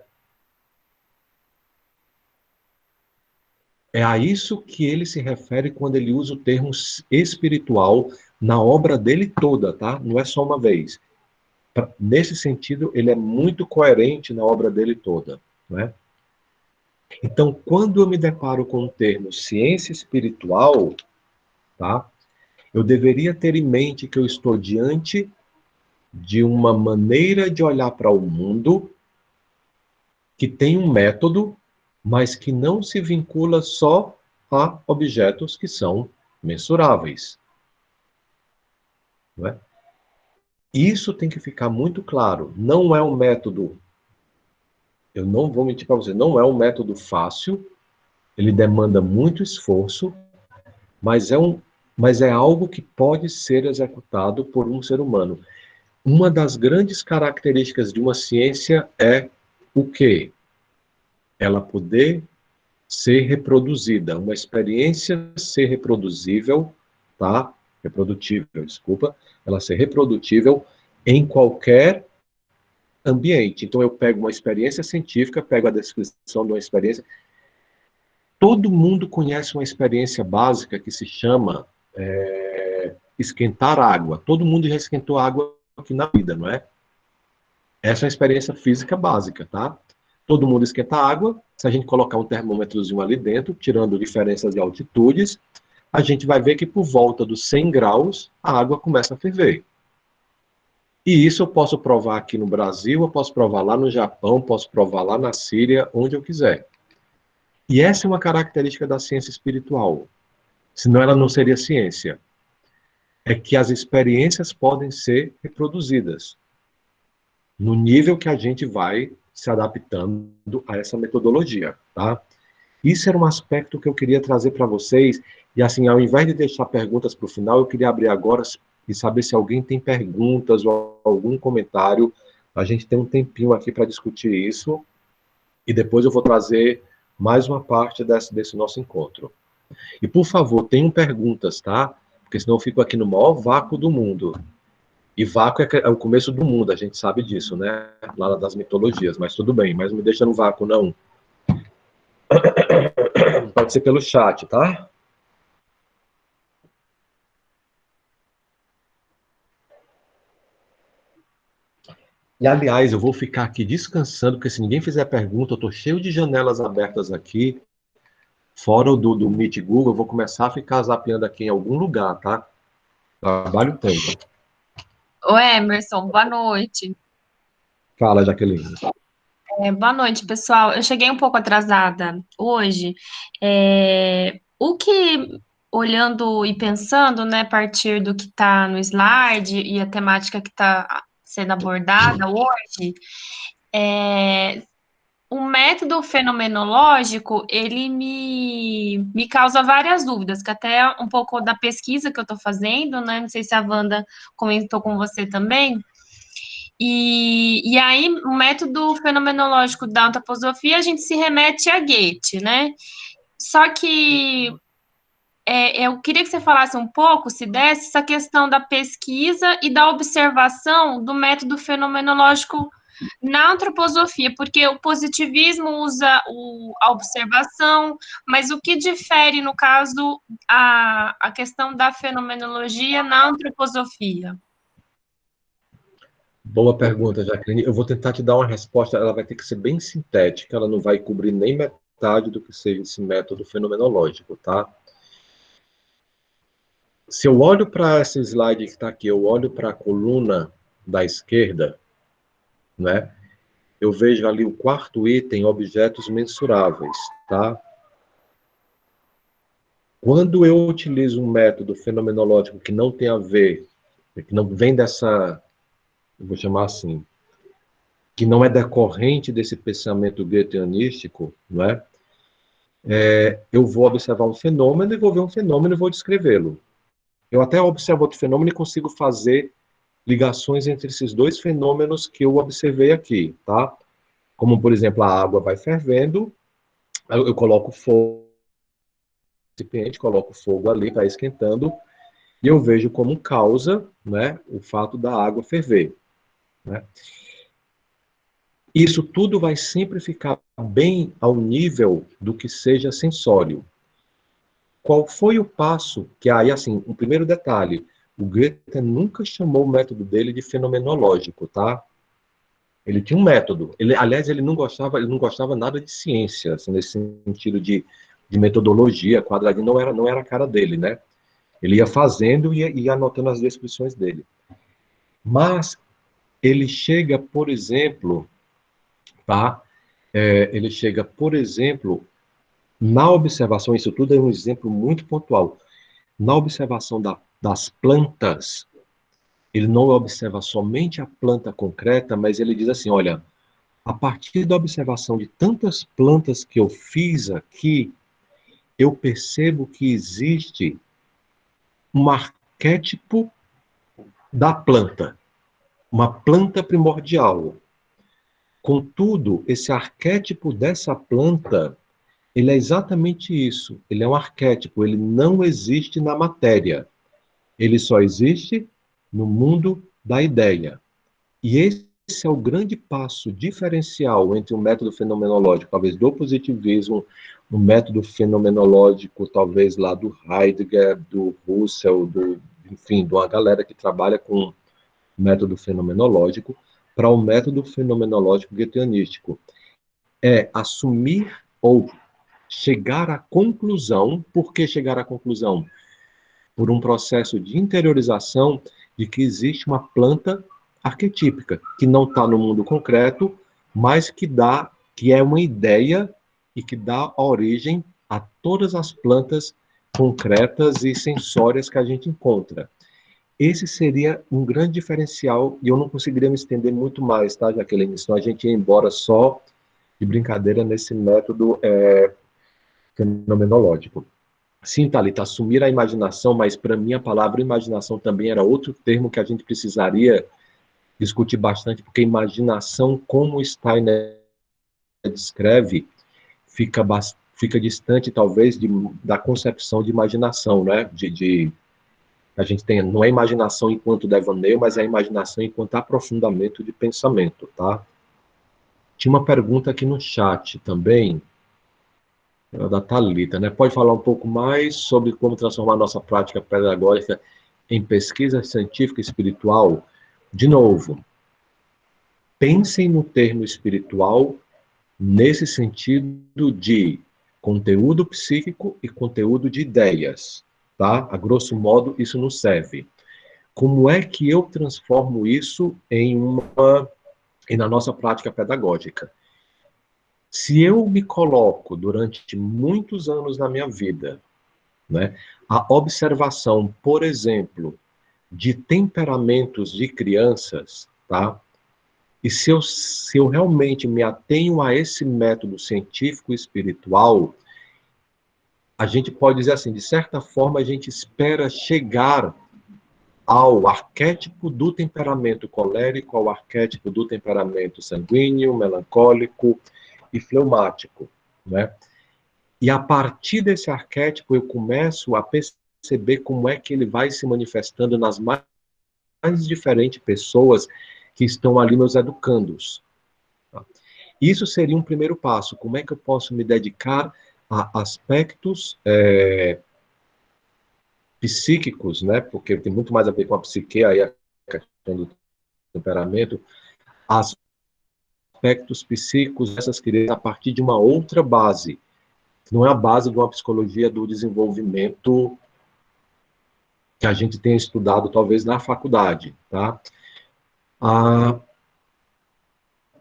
É a isso que ele se refere quando ele usa o termo espiritual na obra dele toda, tá? Não é só uma vez. Nesse sentido, ele é muito coerente na obra dele toda, né? Então, quando eu me deparo com o termo ciência espiritual, tá? Eu deveria ter em mente que eu estou diante de uma maneira de olhar para o mundo que tem um método, mas que não se vincula só a objetos que são mensuráveis. Não é? Isso tem que ficar muito claro. Não é um método, eu não vou mentir para você, não é um método fácil, ele demanda muito esforço, mas é algo que pode ser executado por um ser humano. Uma das grandes características de uma ciência é o quê? Ela poder ser reproduzida, uma experiência ser reproduzível, tá? Reprodutível, desculpa, ela ser reprodutível em qualquer ambiente. Então eu pego uma experiência científica, pego a descrição de uma experiência. Todo mundo conhece uma experiência básica que se chama esquentar água. Todo mundo já esquentou água aqui na vida, não é? Essa é a experiência física básica, tá? Todo mundo esquenta a água. Se a gente colocar um termômetrozinho ali dentro, tirando diferenças de altitudes, a gente vai ver que por volta dos 100 graus, a água começa a ferver. E isso eu posso provar aqui no Brasil, eu posso provar lá no Japão, posso provar lá na Síria, onde eu quiser. E essa é uma característica da ciência espiritual. Senão ela não seria ciência. É que as experiências podem ser reproduzidas no nível que a gente vai se adaptando a essa metodologia, tá? Isso era um aspecto que eu queria trazer para vocês, e assim, ao invés de deixar perguntas para o final, eu queria abrir agora e saber se alguém tem perguntas ou algum comentário. A gente tem um tempinho aqui para discutir isso, e depois eu vou trazer mais uma parte desse nosso encontro. E, por favor, tenham perguntas, tá? Porque senão eu fico aqui no maior vácuo do mundo. E vácuo é o começo do mundo, a gente sabe disso, né? Lá das mitologias, mas tudo bem, mas não me deixa no vácuo, não. Pode ser pelo chat, tá? E, aliás, eu vou ficar aqui descansando, porque se ninguém fizer pergunta, eu estou cheio de janelas abertas aqui, fora o do Meet Google, eu vou começar a ficar zapeando aqui em algum lugar, tá? Trabalho tempo. Ô, Emerson, boa noite. Fala, Jaqueline. Boa noite, pessoal. Eu cheguei um pouco atrasada hoje. O que, olhando e pensando, né, a partir do que está no slide e a temática que está sendo abordada hoje, o método fenomenológico, ele me causa várias dúvidas, que até um pouco da pesquisa que eu estou fazendo, né, não sei se a Wanda comentou com você também. E aí, o método fenomenológico da antroposofia, a gente se remete a Goethe, né? Só que eu queria que você falasse um pouco, se desse, essa questão da pesquisa e da observação do método fenomenológico na antroposofia, porque o positivismo usa a observação, mas o que difere, no caso, a questão da fenomenologia na antroposofia? Boa pergunta, Jaqueline. Eu vou tentar te dar uma resposta, ela vai ter que ser bem sintética, ela não vai cobrir nem metade do que seja esse método fenomenológico, tá? Se eu olho para esse slide que está aqui, eu olho para a coluna da esquerda, né? Eu vejo ali o quarto item, objetos mensuráveis, tá? Quando eu utilizo um método fenomenológico que não tem a ver, que não vem dessa, eu vou chamar assim, que não é decorrente desse pensamento goetheanístico, não é? Eu vou observar um fenômeno e vou ver um fenômeno e vou descrevê-lo. Eu até observo outro fenômeno e consigo fazer ligações entre esses dois fenômenos que eu observei aqui, tá? Como, por exemplo, a água vai fervendo, eu coloco fogo no recipiente, coloco fogo ali, vai esquentando, e eu vejo como causa, né, o fato da água ferver, né? Isso tudo vai sempre ficar bem ao nível do que seja sensório. Qual foi o passo que aí, assim, um primeiro detalhe, o Goethe nunca chamou o método dele de fenomenológico, tá? Ele tinha um método. Aliás, ele não gostava nada de ciência, assim, nesse sentido de metodologia, quadradinho, não era a cara dele, né? Ele ia fazendo e ia anotando as descrições dele. Mas ele chega, por exemplo, tá? Ele chega, por exemplo, na observação, isso tudo é um exemplo muito pontual. Na observação das plantas, ele não observa somente a planta concreta, mas ele diz assim, olha, a partir da observação de tantas plantas que eu fiz aqui, eu percebo que existe um arquétipo da planta, uma planta primordial. Contudo, esse arquétipo dessa planta, ele é exatamente isso. Ele é um arquétipo, ele não existe na matéria. Ele só existe no mundo da ideia. E esse é o grande passo diferencial entre um método fenomenológico, talvez do positivismo, um método fenomenológico, talvez lá do Heidegger, do Russell, enfim, de uma galera que trabalha com método fenomenológico, para o método fenomenológico goetheanístico. é assumir ou chegar à conclusão. Por que chegar à conclusão? Por um processo de interiorização de que existe uma planta arquetípica, que não está no mundo concreto, mas que é uma ideia e que dá origem a todas as plantas concretas e sensórias que a gente encontra. Esse seria um grande diferencial, e eu não conseguiria me estender muito mais, tá, Jaqueline? Senão a gente ia embora só de brincadeira nesse método fenomenológico. Sim, Thalita, assumir a imaginação, mas para mim a palavra imaginação também era outro termo que a gente precisaria discutir bastante, porque imaginação, como Steiner descreve, fica distante, talvez, da concepção de imaginação, né? A gente tem, não é imaginação enquanto devaneio, mas é a imaginação enquanto aprofundamento de pensamento, tá? Tinha uma pergunta aqui no chat também, da Thalita, né? Pode falar um pouco mais sobre como transformar nossa prática pedagógica em pesquisa científica e espiritual? De novo, pensem no termo espiritual nesse sentido de conteúdo psíquico e conteúdo de ideias, tá? A grosso modo, isso nos serve. Como é que eu transformo isso na nossa prática pedagógica? Se eu me coloco durante muitos anos na minha vida, né, a observação, por exemplo, de temperamentos de crianças, tá? E se eu realmente me atenho a esse método científico e espiritual, a gente pode dizer assim, de certa forma, a gente espera chegar ao arquétipo do temperamento colérico, ao arquétipo do temperamento sanguíneo, melancólico e fleumático, né? E a partir desse arquétipo eu começo a perceber como é que ele vai se manifestando nas mais diferentes pessoas que estão ali meus educandos. Tá? Isso seria um primeiro passo. Como é que eu posso me dedicar a aspectos psíquicos, né? Porque tem muito mais a ver com a psique, aí a questão do temperamento, aspectos psíquicos dessas crianças a partir de uma outra base. Não é a base de uma psicologia do desenvolvimento que a gente tenha estudado, talvez, na faculdade, tá?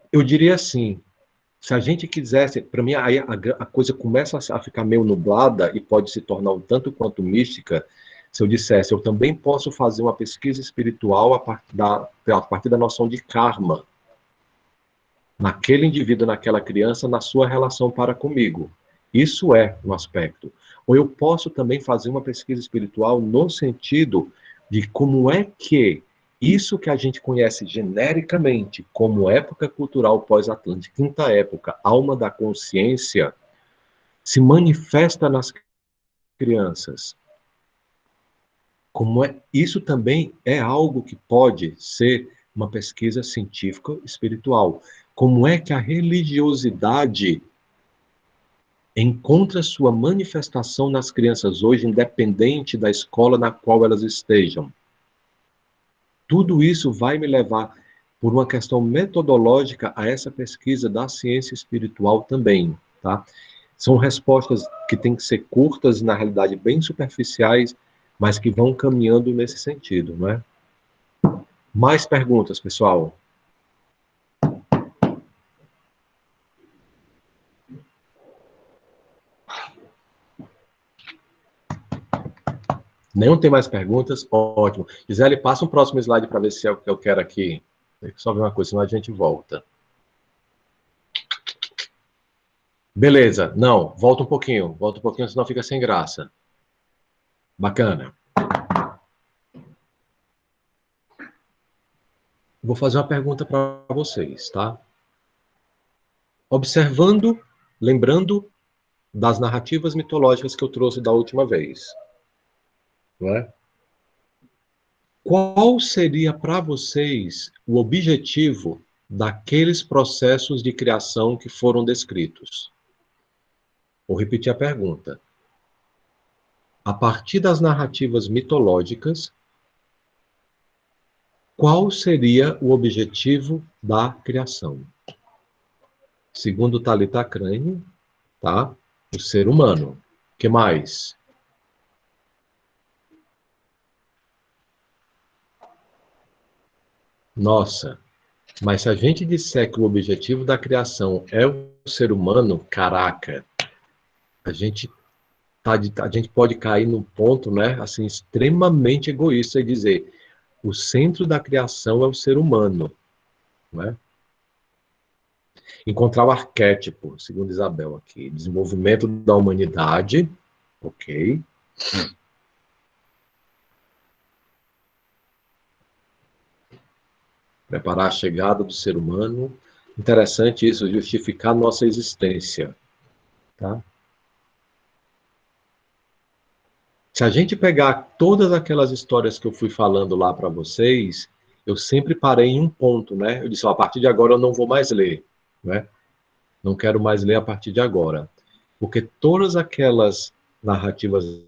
Eu diria assim, se a gente quisesse, para mim, aí a coisa começa a ficar meio nublada e pode se tornar um tanto quanto mística, se eu dissesse, eu também posso fazer uma pesquisa espiritual a partir da noção de karma, naquele indivíduo, naquela criança, na sua relação para comigo. Isso é um aspecto. Ou eu posso também fazer uma pesquisa espiritual no sentido de como é que isso que a gente conhece genericamente como época cultural pós-atlântica, quinta época, alma da consciência, se manifesta nas crianças. Isso também é algo que pode ser uma pesquisa científica espiritual. Como é que a religiosidade encontra sua manifestação nas crianças hoje, independente da escola na qual elas estejam? Tudo isso vai me levar, por uma questão metodológica, a essa pesquisa da ciência espiritual também, tá? São respostas que têm que ser curtas, na realidade bem superficiais, mas que vão caminhando nesse sentido, não é? Mais perguntas, pessoal? Nenhum tem mais perguntas? Ótimo. Gisele, passa um próximo slide para ver se é o que eu quero aqui. Tem que só ver uma coisa, senão a gente volta. Beleza. Não, volta um pouquinho, senão fica sem graça. Bacana. Vou fazer uma pergunta para vocês, tá? Observando, lembrando das narrativas mitológicas que eu trouxe da última vez, não é? Qual seria para vocês o objetivo daqueles processos de criação que foram descritos? Vou repetir a pergunta. A partir das narrativas mitológicas, qual seria o objetivo da criação? Segundo Thalita Crane, tá? O ser humano. O que mais? Nossa, mas se a gente disser que o objetivo da criação é o ser humano, caraca, a gente a gente pode cair num ponto, né, assim, extremamente egoísta e dizer o centro da criação é o ser humano, né? Encontrar o arquétipo, segundo Isabel aqui, desenvolvimento da humanidade, ok. Preparar a chegada do ser humano. Interessante isso, justificar nossa existência, tá? Se a gente pegar todas aquelas histórias que eu fui falando lá para vocês, eu sempre parei em um ponto, né? Eu disse, ó, a partir de agora eu não vou mais ler, né? Não quero mais ler a partir de agora. Porque todas aquelas narrativas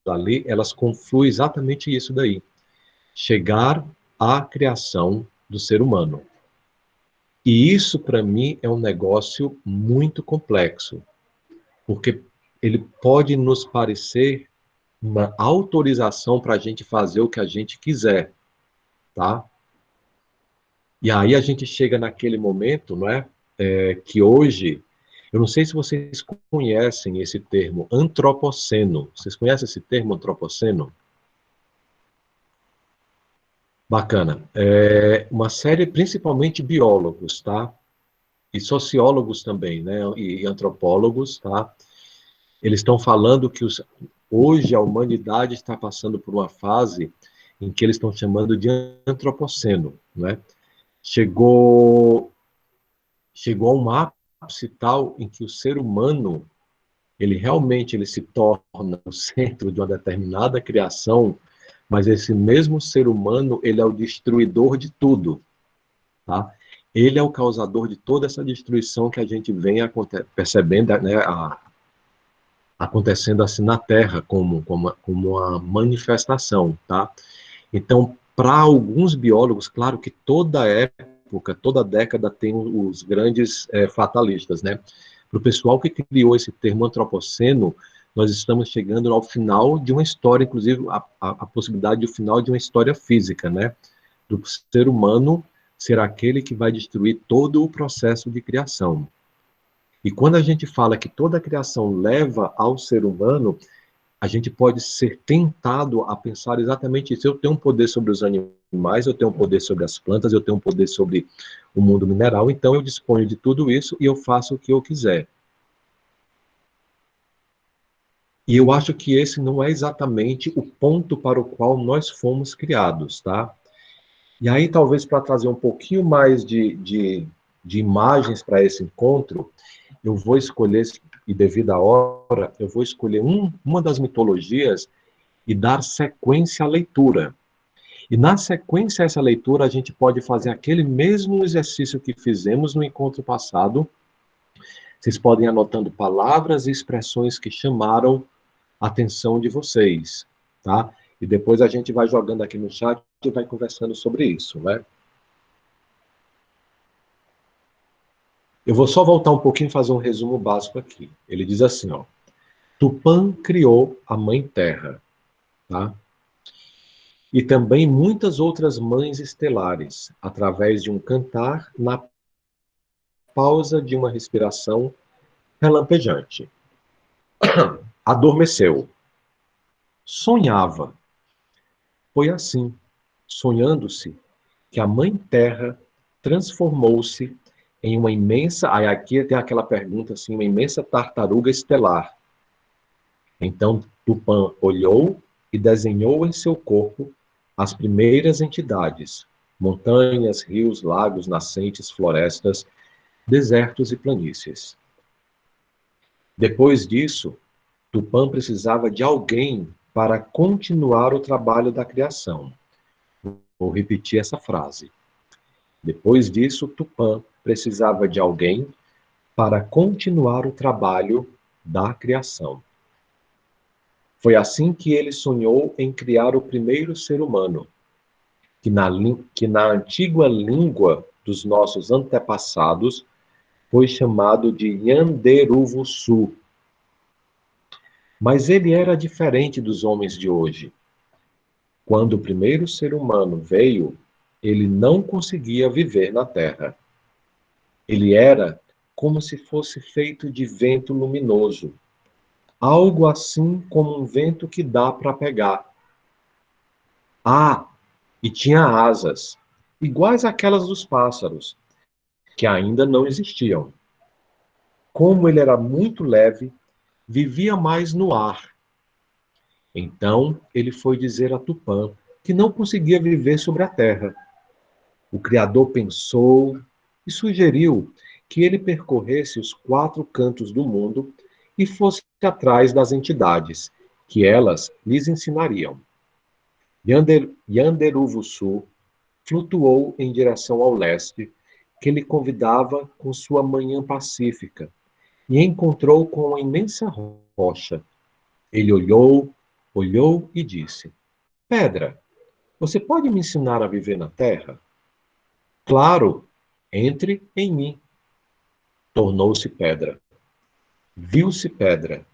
ali, elas confluem exatamente isso daí. Chegar à criação do ser humano. E isso, para mim, é um negócio muito complexo. Porque ele pode nos parecer uma autorização para a gente fazer o que a gente quiser, tá? E aí a gente chega naquele momento, não é? Que hoje, eu não sei se vocês conhecem esse termo, antropoceno. Vocês conhecem esse termo, antropoceno? Bacana. Uma série, principalmente biólogos, tá? E sociólogos também, né? E antropólogos, tá? Eles estão falando que hoje a humanidade está passando por uma fase em que eles estão chamando de antropoceno, né? Chegou a um ápice tal em que o ser humano, ele realmente se torna o centro de uma determinada criação, mas esse mesmo ser humano, ele é o destruidor de tudo, tá? Ele é o causador de toda essa destruição que a gente vem percebendo, né, acontecendo assim na Terra, como uma manifestação, tá? Então, para alguns biólogos, claro que toda época, toda década tem os grandes fatalistas, né? Para o pessoal que criou esse termo antropoceno, nós estamos chegando ao final de uma história, inclusive a possibilidade do final de uma história física, né? Do ser humano ser aquele que vai destruir todo o processo de criação. E quando a gente fala que toda a criação leva ao ser humano, a gente pode ser tentado a pensar exatamente isso. Eu tenho um poder sobre os animais, eu tenho um poder sobre as plantas, eu tenho um poder sobre o mundo mineral, então eu disponho de tudo isso e eu faço o que eu quiser. E eu acho que esse não é exatamente o ponto para o qual nós fomos criados, tá? E aí, talvez para trazer um pouquinho mais de imagens para esse encontro, eu vou escolher, e devido à hora, eu vou escolher uma das mitologias e dar sequência à leitura. E na sequência a essa leitura, a gente pode fazer aquele mesmo exercício que fizemos no encontro passado. Vocês podem ir anotando palavras e expressões que chamaram a atenção de vocês, tá? E depois a gente vai jogando aqui no chat e vai conversando sobre isso, né? Eu vou só voltar um pouquinho e fazer um resumo básico aqui. Ele diz assim, ó. Tupã criou a Mãe Terra, tá? E também muitas outras mães estelares, através de um cantar na pausa de uma respiração relampejante. Adormeceu. Sonhava. Foi assim, sonhando-se, que a Mãe Terra transformou-se em uma imensa... Aí aqui tem aquela pergunta assim, uma imensa tartaruga estelar. Então Tupã olhou e desenhou em seu corpo as primeiras entidades, montanhas, rios, lagos, nascentes, florestas, desertos e planícies. Depois disso, Tupã precisava de alguém para continuar o trabalho da criação. Vou repetir essa frase. Depois disso, Tupã precisava de alguém para continuar o trabalho da criação. Foi assim que ele sonhou em criar o primeiro ser humano, que na antiga língua dos nossos antepassados foi chamado de Nyanderuvusu. Mas ele era diferente dos homens de hoje. Quando o primeiro ser humano veio, ele não conseguia viver na Terra. Ele era como se fosse feito de vento luminoso, algo assim como um vento que dá para pegar. Ah, e tinha asas, iguais àquelas dos pássaros, que ainda não existiam. Como ele era muito leve, vivia mais no ar. Então ele foi dizer a Tupã que não conseguia viver sobre a terra. O Criador pensou e sugeriu que ele percorresse os 4 cantos do mundo e fosse atrás das entidades, que elas lhes ensinariam. Yanderuvusu flutuou em direção ao leste, que lhe convidava com sua manhã pacífica, e encontrou com uma imensa rocha. Ele olhou, olhou e disse: Pedra, você pode me ensinar a viver na terra? Claro, entre em mim. Tornou-se pedra. Viu-se pedra,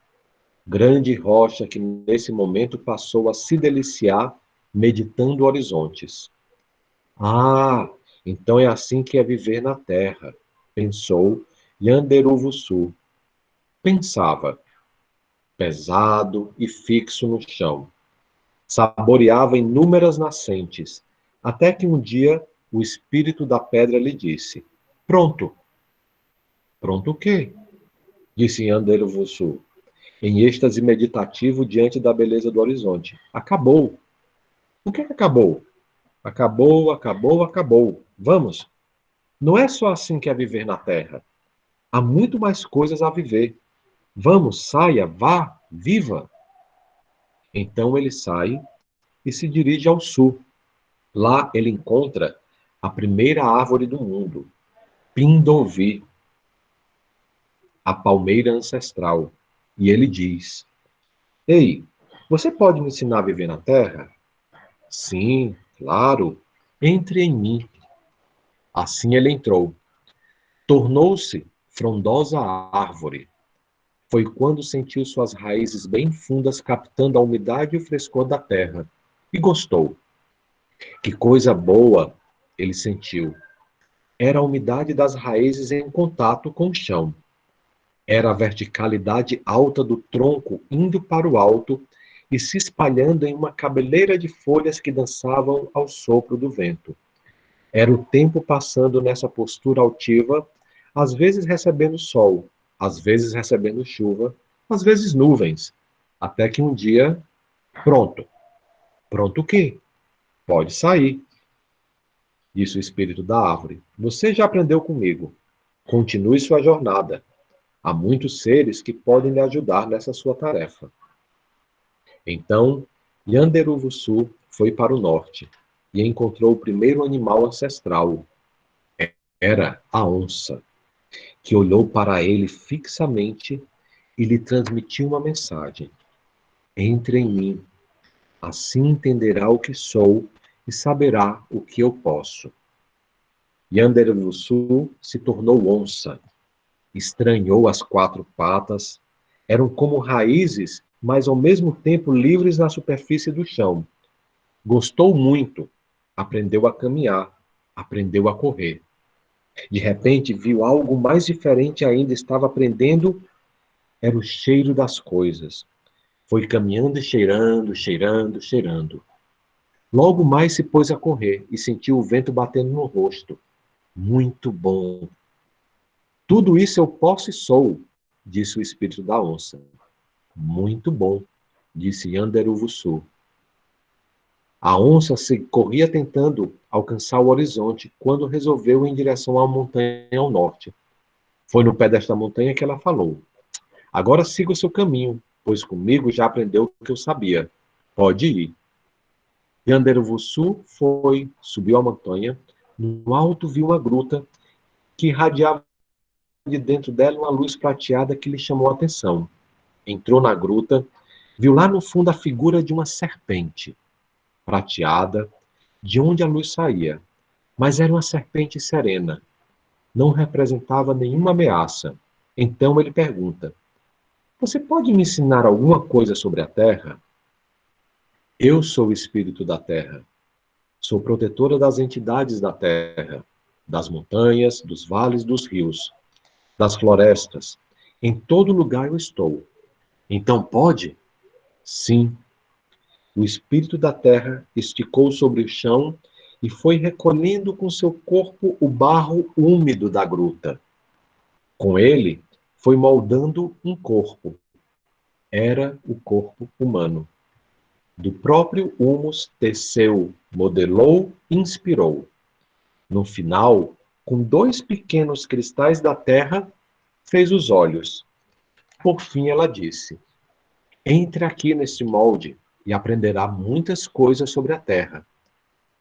grande rocha que nesse momento passou a se deliciar meditando horizontes. Ah, então é assim que é viver na terra, pensou Yanderuvusu. Pensava, pesado e fixo no chão. Saboreava inúmeras nascentes, até que um dia o espírito da pedra lhe disse: Pronto. Pronto o quê? Disse Yanderuvusu, em êxtase meditativo diante da beleza do horizonte. Acabou. O que acabou? Acabou, acabou, acabou. Vamos. Não é só assim que é viver na Terra. Há muito mais coisas a viver. Vamos, saia, vá, viva. Então ele sai e se dirige ao sul. Lá ele encontra a primeira árvore do mundo, Pindovi, a palmeira ancestral. E ele diz: Ei, você pode me ensinar a viver na terra? Sim, claro. Entre em mim. Assim ele entrou. Tornou-se frondosa árvore. Foi quando sentiu suas raízes bem fundas captando a umidade e o frescor da terra. E gostou. Que coisa boa ele sentiu. Era a umidade das raízes em contato com o chão. Era a verticalidade alta do tronco indo para o alto e se espalhando em uma cabeleira de folhas que dançavam ao sopro do vento. Era o tempo passando nessa postura altiva, às vezes recebendo sol, às vezes recebendo chuva, às vezes nuvens, até que um dia, pronto. Pronto o quê? Pode sair, disse o espírito da árvore. Você já aprendeu comigo. Continue sua jornada. Há muitos seres que podem lhe ajudar nessa sua tarefa. Então, Yanderuvusu foi para o norte e encontrou o primeiro animal ancestral. Era a onça, que olhou para ele fixamente e lhe transmitiu uma mensagem. Entre em mim, assim entenderá o que sou e saberá o que eu posso. Yanderuvusu se tornou onça. Estranhou as 4 patas. Eram como raízes, mas ao mesmo tempo livres na superfície do chão. Gostou muito. Aprendeu a caminhar. Aprendeu a correr. De repente, viu algo mais diferente ainda. Estava aprendendo. Era o cheiro das coisas. Foi caminhando e cheirando, cheirando, cheirando. Logo mais se pôs a correr e sentiu o vento batendo no rosto. Muito bom. Tudo isso eu posso e sou, disse o espírito da onça. Muito bom, disse Yanderuvusu. A onça se corria tentando alcançar o horizonte quando resolveu ir em direção à montanha ao norte. Foi no pé desta montanha que ela falou: Agora siga o seu caminho, pois comigo já aprendeu o que eu sabia. Pode ir. Yanderuvusu foi, subiu a montanha. No alto viu uma gruta que irradiava de dentro dela uma luz prateada que lhe chamou a atenção. Entrou na gruta, viu lá no fundo a figura de uma serpente, prateada, de onde a luz saía, mas era uma serpente serena. não representava nenhuma ameaça. Então ele pergunta: você pode me ensinar alguma coisa sobre a Terra? Eu sou o espírito da Terra. Sou protetora das entidades da Terra, das montanhas, dos vales, dos rios, das florestas. Em todo lugar eu estou. Então pode? Sim. O espírito da Terra esticou sobre o chão e foi recolhendo com seu corpo o barro úmido da gruta. Com ele, foi moldando um corpo. Era o corpo humano. Do próprio humus teceu, modelou, inspirou. No final, com 2 pequenos cristais da terra, fez os olhos. Por fim, ela disse: entre aqui neste molde e aprenderá muitas coisas sobre a terra.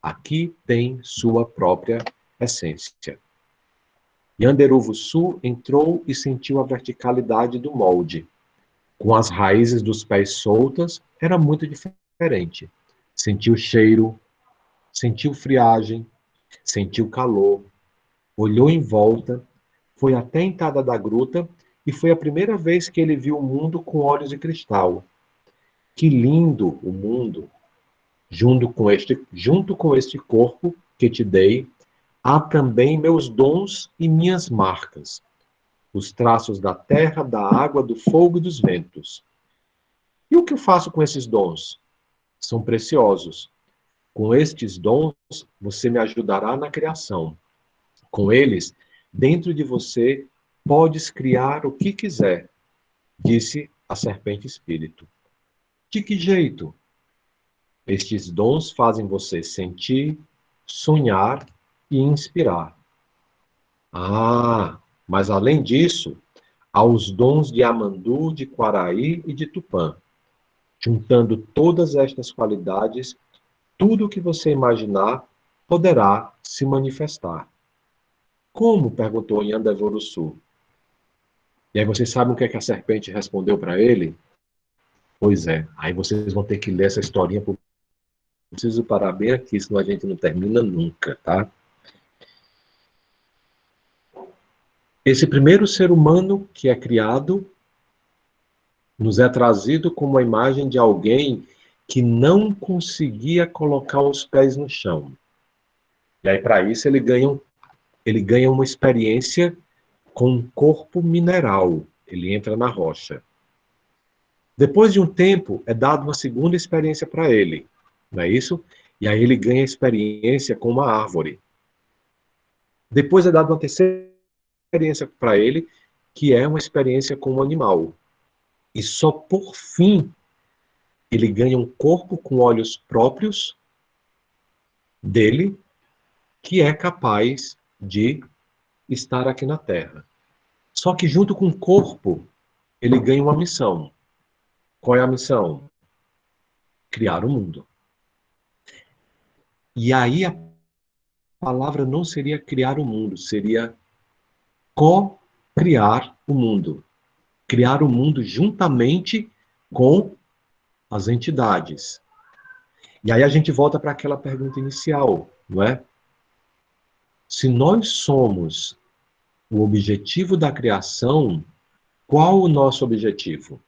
Aqui tem sua própria essência. Yanderuvuçu entrou e sentiu a verticalidade do molde. Com as raízes dos pés soltas, era muito diferente. Sentiu cheiro, sentiu friagem, sentiu calor, olhou em volta, foi até a entrada da gruta e foi a primeira vez que ele viu o mundo com olhos de cristal. Que lindo o mundo! Junto com este corpo que te dei, há também meus dons e minhas marcas, os traços da terra, da água, do fogo e dos ventos. E o que eu faço com esses dons? São preciosos. Com estes dons, você me ajudará na criação. Com eles, dentro de você, podes criar o que quiser, disse a serpente espírito. De que jeito? Estes dons fazem você sentir, sonhar e inspirar. Ah, mas além disso, há os dons de Amandu, de Quaraí e de Tupã. Juntando todas estas qualidades, tudo o que você imaginar poderá se manifestar. Como? Perguntou Yandevoruçu. E aí vocês sabem o que é que a serpente respondeu para ele? Pois é, aí vocês vão ter que ler essa historinha, porque eu preciso parar bem aqui, senão a gente não termina nunca, tá? Esse primeiro ser humano que é criado nos é trazido como a imagem de alguém que não conseguia colocar os pés no chão. E aí, para isso, ele ganha uma experiência com um corpo mineral. Ele entra na rocha. Depois de um tempo, é dada uma segunda experiência para ele, não é isso? E aí ele ganha experiência com uma árvore. Depois é dada uma terceira experiência para ele, que é uma experiência com um animal. E só por fim, ele ganha um corpo com olhos próprios dele, que é capaz de estar aqui na Terra. Só que junto com o corpo, ele ganha uma missão. Qual é a missão? Criar o mundo. E aí a palavra não seria criar o mundo, seria co-criar o mundo. Criar o mundo juntamente com as entidades. E aí a gente volta para aquela pergunta inicial, não é? Se nós somos o objetivo da criação, qual o nosso objetivo?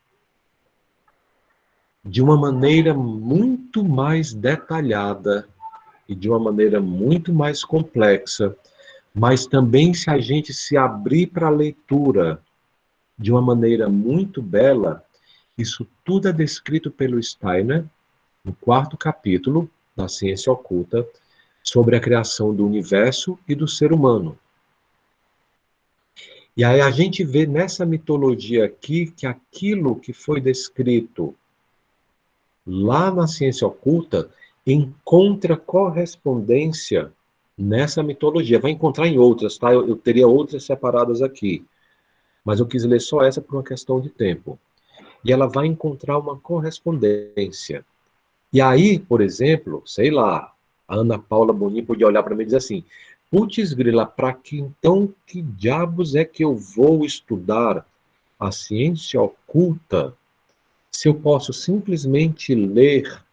De uma maneira muito mais detalhada e de uma maneira muito mais complexa, mas também se a gente se abrir para a leitura de uma maneira muito bela, isso tudo é descrito pelo Steiner no 4º capítulo da Ciência Oculta, sobre a criação do universo e do ser humano. E aí a gente vê nessa mitologia aqui que aquilo que foi descrito lá na Ciência Oculta encontra correspondência nessa mitologia. Vai encontrar em outras, tá? Eu teria outras separadas aqui, mas eu quis ler só essa por uma questão de tempo. E ela vai encontrar uma correspondência. E aí, por exemplo, sei lá, a Ana Paula Bonin podia olhar para mim e dizer assim: putz, grila, para que então que diabos é que eu vou estudar a ciência oculta se eu posso simplesmente ler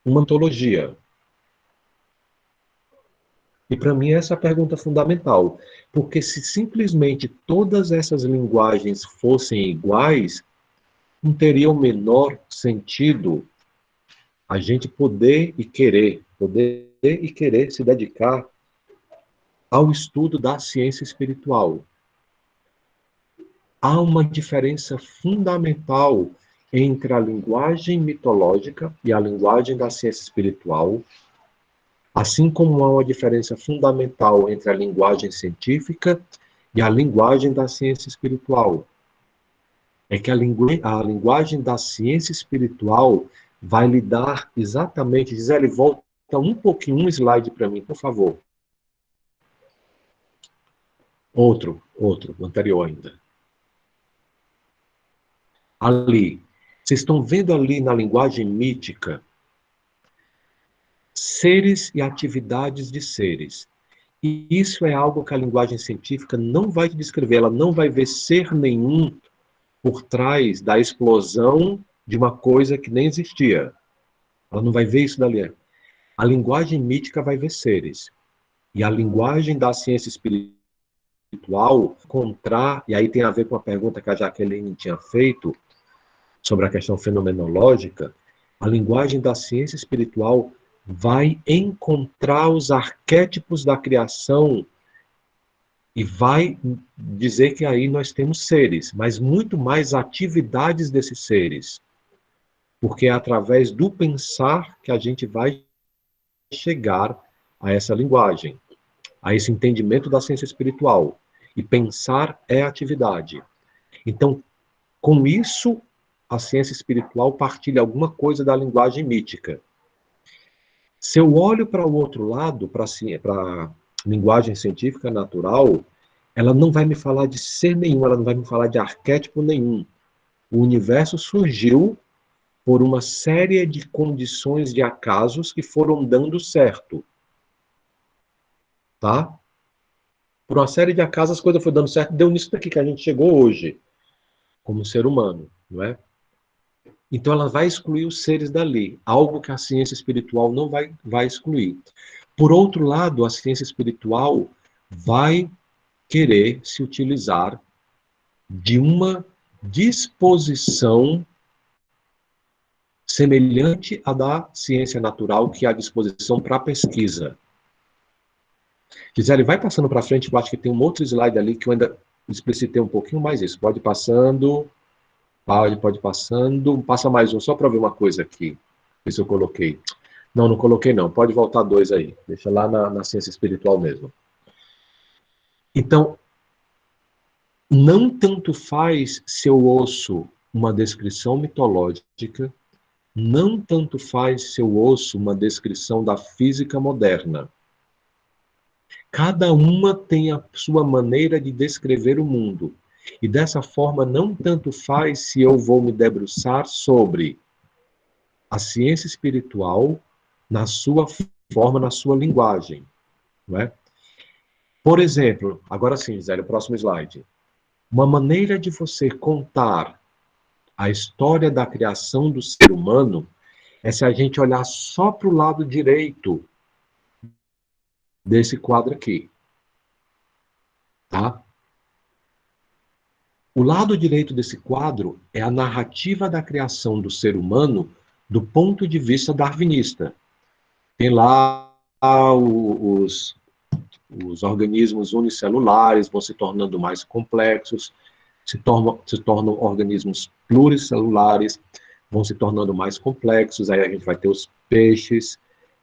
uma antologia? E para mim essa é a pergunta fundamental, porque se simplesmente todas essas linguagens fossem iguais, não teria o menor sentido a gente poder e querer se dedicar ao estudo da ciência espiritual. Há uma diferença fundamental entre a linguagem mitológica e a linguagem da ciência espiritual, assim como há uma diferença fundamental entre a linguagem científica e a linguagem da ciência espiritual. É que a linguagem da ciência espiritual vai lidar exatamente... Gisele, volta um pouquinho, um slide para mim, por favor. Outro, o anterior ainda. Ali, vocês estão vendo ali na linguagem mítica seres e atividades de seres. E isso é algo que a linguagem científica não vai te descrever, ela não vai ver ser nenhum por trás da explosão de uma coisa que nem existia. Ela não vai ver isso dali. A linguagem mítica vai ver seres. E a linguagem da ciência espiritual, e aí tem a ver com a pergunta que a Jaqueline tinha feito, sobre a questão fenomenológica, a linguagem da ciência espiritual vai encontrar os arquétipos da criação e vai dizer que aí nós temos seres, mas muito mais atividades desses seres. Porque é através do pensar que a gente vai chegar a essa linguagem, a esse entendimento da ciência espiritual. E pensar é atividade. Então, com isso, a ciência espiritual partilha alguma coisa da linguagem mítica. Se eu olho para o outro lado, para a linguagem científica natural, ela não vai me falar de ser nenhum, ela não vai me falar de arquétipo nenhum. O universo surgiu por uma série de condições de acasos que foram dando certo. Tá? Por uma série de acasos, as coisas foram dando certo, deu nisso daqui que a gente chegou hoje, como ser humano, não é? Então ela vai excluir os seres dali, algo que a ciência espiritual não vai excluir. Por outro lado, a ciência espiritual vai querer se utilizar de uma disposição semelhante à da ciência natural, que é a disposição para a pesquisa. Gisele, vai passando para frente, eu acho que tem um outro slide ali que eu ainda explicitei um pouquinho mais isso. Pode ir passando... Pode passando. Passa mais um, só para ver uma coisa aqui. Ver se eu coloquei. Não coloquei não. Pode voltar dois aí. Deixa lá na ciência espiritual mesmo. Então, não tanto faz se eu ouço uma descrição mitológica, não tanto faz se eu ouço uma descrição da física moderna. Cada uma tem a sua maneira de descrever o mundo. E dessa forma, não tanto faz se eu vou me debruçar sobre a ciência espiritual na sua forma, na sua linguagem. Não é? Por exemplo, agora sim, Gisele, o próximo slide. Uma maneira de você contar a história da criação do ser humano é se a gente olhar só para o lado direito desse quadro aqui. Tá? O lado direito desse quadro é a narrativa da criação do ser humano do ponto de vista darwinista. Tem lá os organismos unicelulares vão se tornando mais complexos, se tornam organismos pluricelulares, vão se tornando mais complexos, aí a gente vai ter os peixes,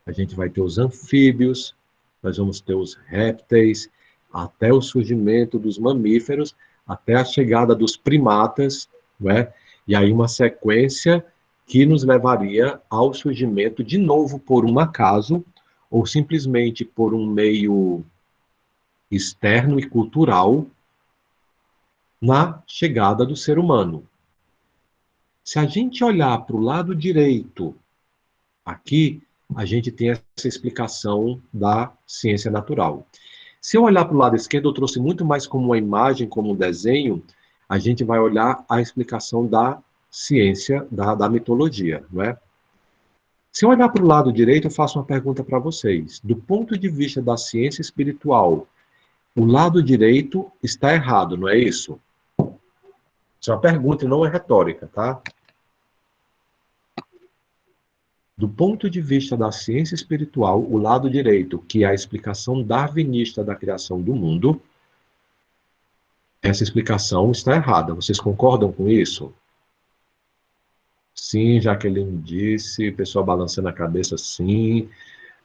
a gente vai ter os anfíbios, nós vamos ter os répteis, até o surgimento dos mamíferos, até a chegada dos primatas, não é? E aí uma sequência que nos levaria ao surgimento, de novo, por um acaso, ou simplesmente por um meio externo e cultural, na chegada do ser humano. Se a gente olhar para o lado direito, aqui, a gente tem essa explicação da ciência natural. Se eu olhar para o lado esquerdo, eu trouxe muito mais como uma imagem, como um desenho, a gente vai olhar a explicação da ciência, da mitologia, não é? Se eu olhar para o lado direito, eu faço uma pergunta para vocês. Do ponto de vista da ciência espiritual, o lado direito está errado, não é isso? Isso é uma pergunta e não é retórica, tá? Do ponto de vista da ciência espiritual, o lado direito, que é a explicação darwinista da criação do mundo, essa explicação está errada. Vocês concordam com isso? Sim, Jaqueline disse, o pessoal balançando a cabeça, sim.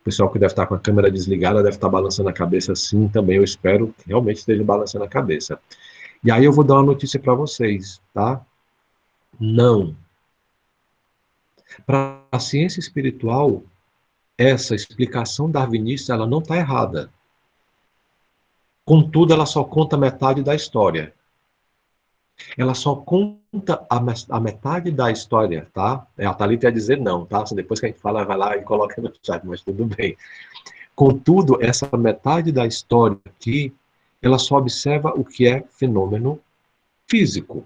O pessoal que deve estar com a câmera desligada deve estar balançando a cabeça, sim, também. Eu espero que realmente esteja balançando a cabeça. E aí eu vou dar uma notícia para vocês, tá? Não. Para a ciência espiritual, essa explicação darwinista, ela não está errada. Contudo, ela só conta metade da história. Ela só conta a metade da história, tá? A Thalita ia dizer não, tá? Depois que a gente fala, vai lá e coloca no chat, mas tudo bem. Contudo, essa metade da história aqui, ela só observa o que é fenômeno físico.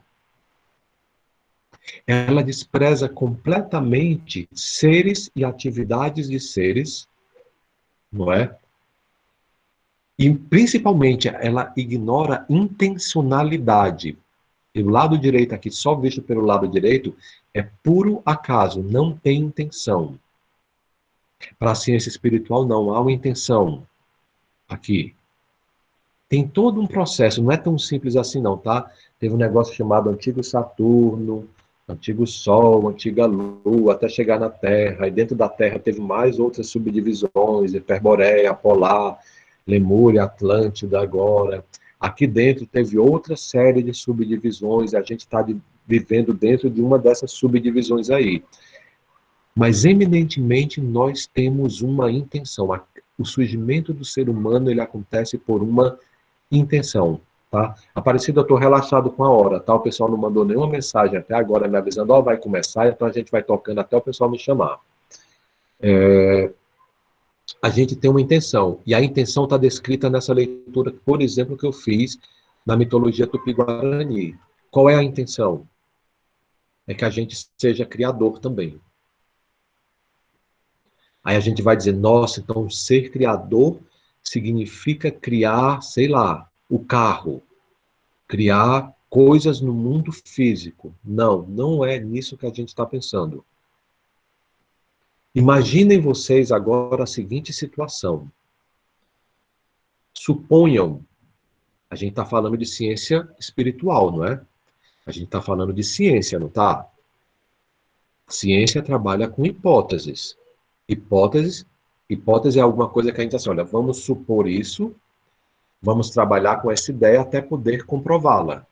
Ela despreza completamente seres e atividades de seres, não é? E, principalmente, ela ignora intencionalidade. E o lado direito aqui, só visto pelo lado direito, é puro acaso, não tem intenção. Para a ciência espiritual, não há uma intenção aqui. Tem todo um processo, não é tão simples assim não, tá? Teve um negócio chamado Antigo Saturno, Antigo Sol, Antiga Lua, até chegar na Terra. E dentro da Terra teve mais outras subdivisões, Hiperboreia, Polar, Lemúria, Atlântida agora. Aqui dentro teve outra série de subdivisões, a gente está vivendo dentro de uma dessas subdivisões aí. Mas, eminentemente, nós temos uma intenção. O surgimento do ser humano, ele acontece por uma intenção, tá? Aparecido, eu estou relaxado com a hora, tá? O pessoal não mandou nenhuma mensagem até agora me avisando, ó, vai começar, então a gente vai tocando até o pessoal me chamar. A gente tem uma intenção, e a intenção está descrita nessa leitura, por exemplo, que eu fiz na mitologia Tupi-Guarani. Qual é a intenção? É que a gente seja criador também. Aí a gente vai dizer, nossa, então ser criador significa criar, sei lá, o carro, criar coisas no mundo físico. Não, não é nisso que a gente está pensando. Imaginem vocês agora a seguinte situação. Suponham, a gente está falando de ciência espiritual, não é? A gente está falando de ciência, não está? Ciência trabalha com hipóteses. Hipótese é alguma coisa que a gente diz assim, olha, vamos supor isso, vamos trabalhar com essa ideia até poder comprová-la.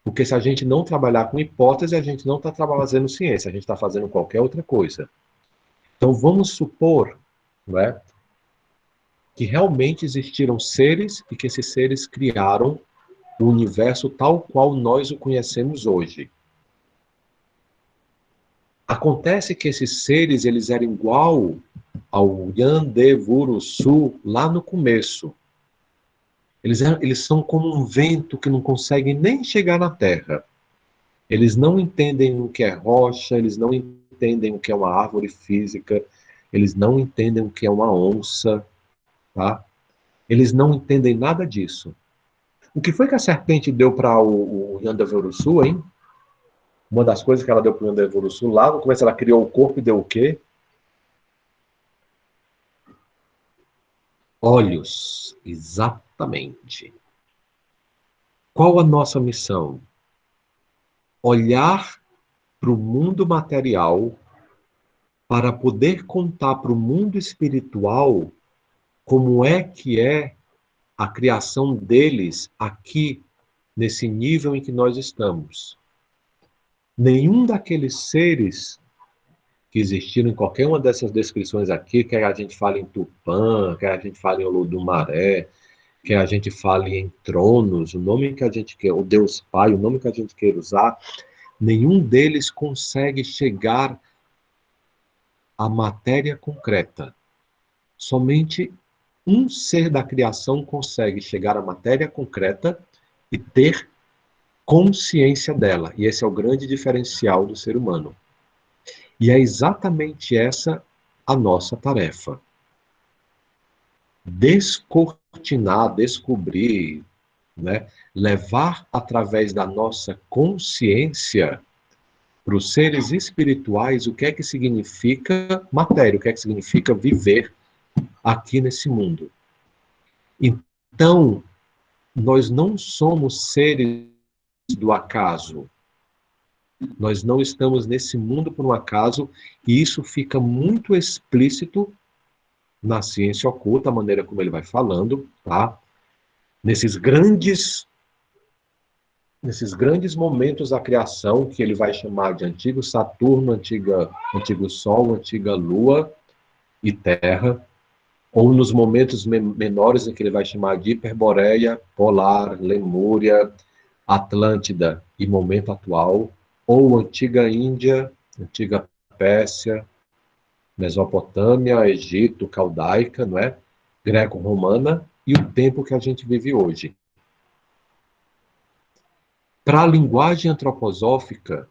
Porque se a gente não trabalhar com hipótese, a gente não está fazendo ciência, a gente está fazendo qualquer outra coisa. Então vamos supor, não é, que realmente existiram seres e que esses seres criaram o universo tal qual nós o conhecemos hoje. Acontece que esses seres, eles eram igual ao Yandevuruçu lá no começo. Eles são como um vento que não consegue nem chegar na Terra. Eles não entendem o que é rocha, eles não entendem o que é uma árvore física, eles não entendem o que é uma onça, tá? Eles não entendem nada disso. O que foi que a serpente deu para o Yandevuruçu, hein? Uma das coisas que ela deu para o Yandevuruçu lá, no começo ela criou o corpo e deu o quê? Olhos, exatamente. Qual a nossa missão? Olhar para o mundo material para poder contar para o mundo espiritual como é que é a criação deles aqui, nesse nível em que nós estamos. Nenhum daqueles seres que existiram em qualquer uma dessas descrições aqui, quer a gente fale em Tupã, quer a gente fale em Olodumaré, quer a gente fale em Tronos, o nome que a gente quer, o Deus Pai, o nome que a gente queira usar, nenhum deles consegue chegar à matéria concreta. Somente um ser da criação consegue chegar à matéria concreta e ter consciência dela. E esse é o grande diferencial do ser humano. E é exatamente essa a nossa tarefa. Descortinar, descobrir, né? Levar através da nossa consciência para os seres espirituais o que é que significa matéria, o que é que significa viver aqui nesse mundo. Então, nós não somos seres do acaso. Nós não estamos nesse mundo por um acaso, e isso fica muito explícito na ciência oculta, a maneira como ele vai falando, tá? Nesses grandes momentos da criação, que ele vai chamar de antigo Saturno, antigo Sol, antiga Lua e Terra, ou nos momentos menores em que ele vai chamar de Hiperboreia, Polar, Lemúria, Atlântida e momento atual, ou antiga Índia, antiga Pérsia, Mesopotâmia, Egito, Caldaica, não é? Greco-romana, e o tempo que a gente vive hoje. Para a linguagem antroposófica,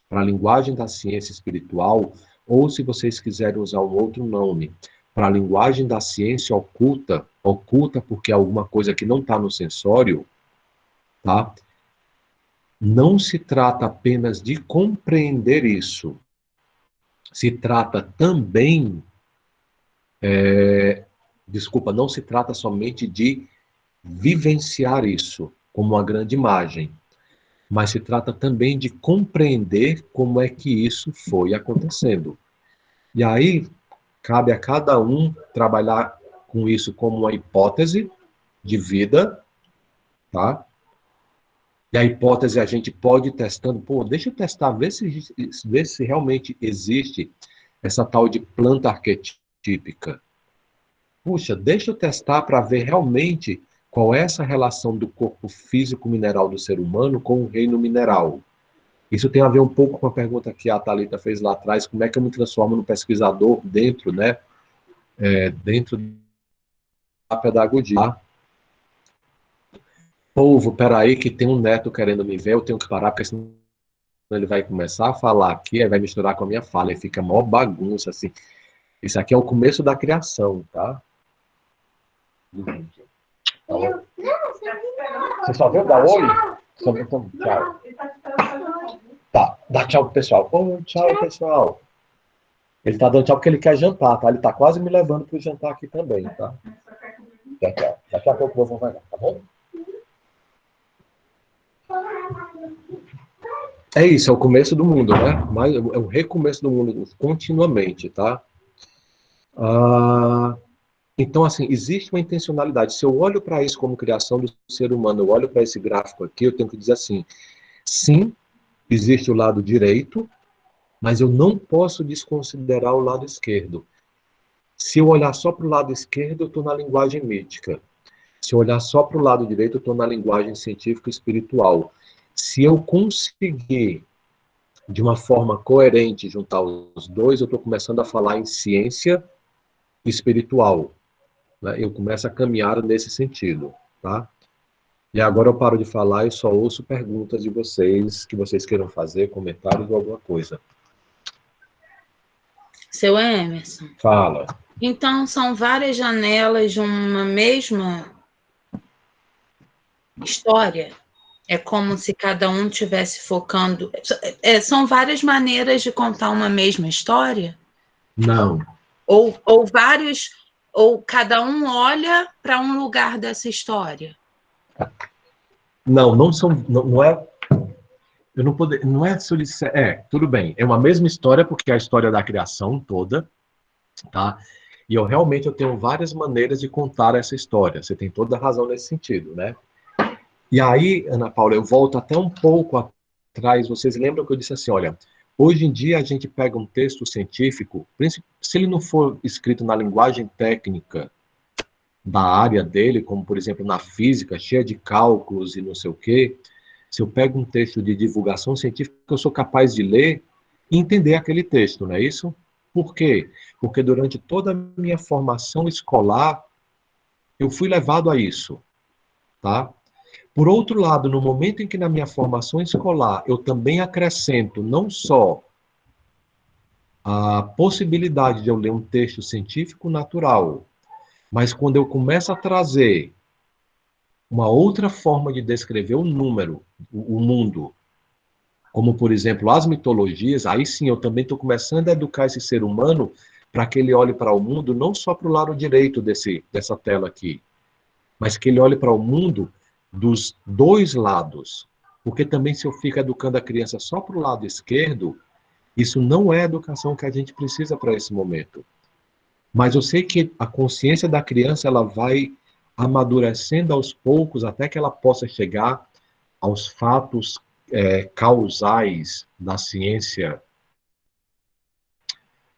para a linguagem da ciência espiritual, ou se vocês quiserem usar um outro nome, para a linguagem da ciência oculta, oculta porque é alguma coisa que não está no sensório, tá? Não se trata apenas de compreender isso, se trata também, não se trata somente de vivenciar isso como uma grande imagem, mas se trata também de compreender como é que isso foi acontecendo. E aí, cabe a cada um trabalhar com isso como uma hipótese de vida, tá? E a hipótese a gente pode ir testando, deixa eu testar, ver se realmente existe essa tal de planta arquetípica. Puxa, deixa eu testar para ver realmente qual é essa relação do corpo físico mineral do ser humano com o reino mineral. Isso tem a ver um pouco com a pergunta que a Thalita fez lá atrás, como é que eu me transformo no pesquisador dentro, né, dentro da pedagogia. Povo, peraí que tem um neto querendo me ver, eu tenho que parar, porque senão ele vai começar a falar aqui, aí vai misturar com a minha fala, e fica mó bagunça, assim. Isso aqui é o começo da criação, tá? Você só viu? Dá oi? Só viu? Então, tchau. Tá, dá tchau pro pessoal. Oi, tchau, pessoal. Ele tá dando tchau porque ele quer jantar, tá? Ele tá quase me levando pro jantar aqui também, tá? Tchau. Daqui a pouco o vovô vai lá, tá bom? É isso, é o começo do mundo, né? Mas é o recomeço do mundo continuamente, tá? Então, assim, existe uma intencionalidade. Se eu olho para isso como criação do ser humano, eu olho para esse gráfico aqui, eu tenho que dizer assim, sim, existe o lado direito, mas eu não posso desconsiderar o lado esquerdo. Se eu olhar só para o lado esquerdo, eu estou na linguagem mítica. Se eu olhar só para o lado direito, eu estou na linguagem científica espiritual. Se eu conseguir, de uma forma coerente, juntar os dois, eu estou começando a falar em ciência espiritual. Né? Eu começo a caminhar nesse sentido. Tá? E agora eu paro de falar e só ouço perguntas de vocês, que vocês queiram fazer, comentários ou alguma coisa. Seu Emerson. Fala. Então, são várias janelas de uma mesma história? É como se cada um estivesse focando... são várias maneiras de contar uma mesma história? Não. Ou vários... Ou cada um olha para um lugar dessa história? Não são... Não é... Eu não poder, não é se eu disser, tudo bem, é uma mesma história, porque é a história da criação toda, tá? E eu tenho várias maneiras de contar essa história, você tem toda a razão nesse sentido, né? E aí, Ana Paula, eu volto até um pouco atrás, vocês lembram que eu disse assim, olha, hoje em dia a gente pega um texto científico, se ele não for escrito na linguagem técnica da área dele, como por exemplo na física, cheia de cálculos e não sei o quê, se eu pego um texto de divulgação científica, eu sou capaz de ler e entender aquele texto, não é isso? Por quê? Porque durante toda a minha formação escolar, eu fui levado a isso, tá? Por outro lado, no momento em que na minha formação escolar eu também acrescento não só a possibilidade de eu ler um texto científico natural, mas quando eu começo a trazer uma outra forma de descrever o número, o mundo, como, por exemplo, as mitologias, aí sim eu também estou começando a educar esse ser humano para que ele olhe para o mundo não só para o lado direito dessa tela aqui, mas que ele olhe para o mundo dos dois lados. Porque também se eu fico educando a criança só para o lado esquerdo, isso não é a educação que a gente precisa para esse momento. Mas eu sei que a consciência da criança ela vai amadurecendo aos poucos até que ela possa chegar aos fatos causais da ciência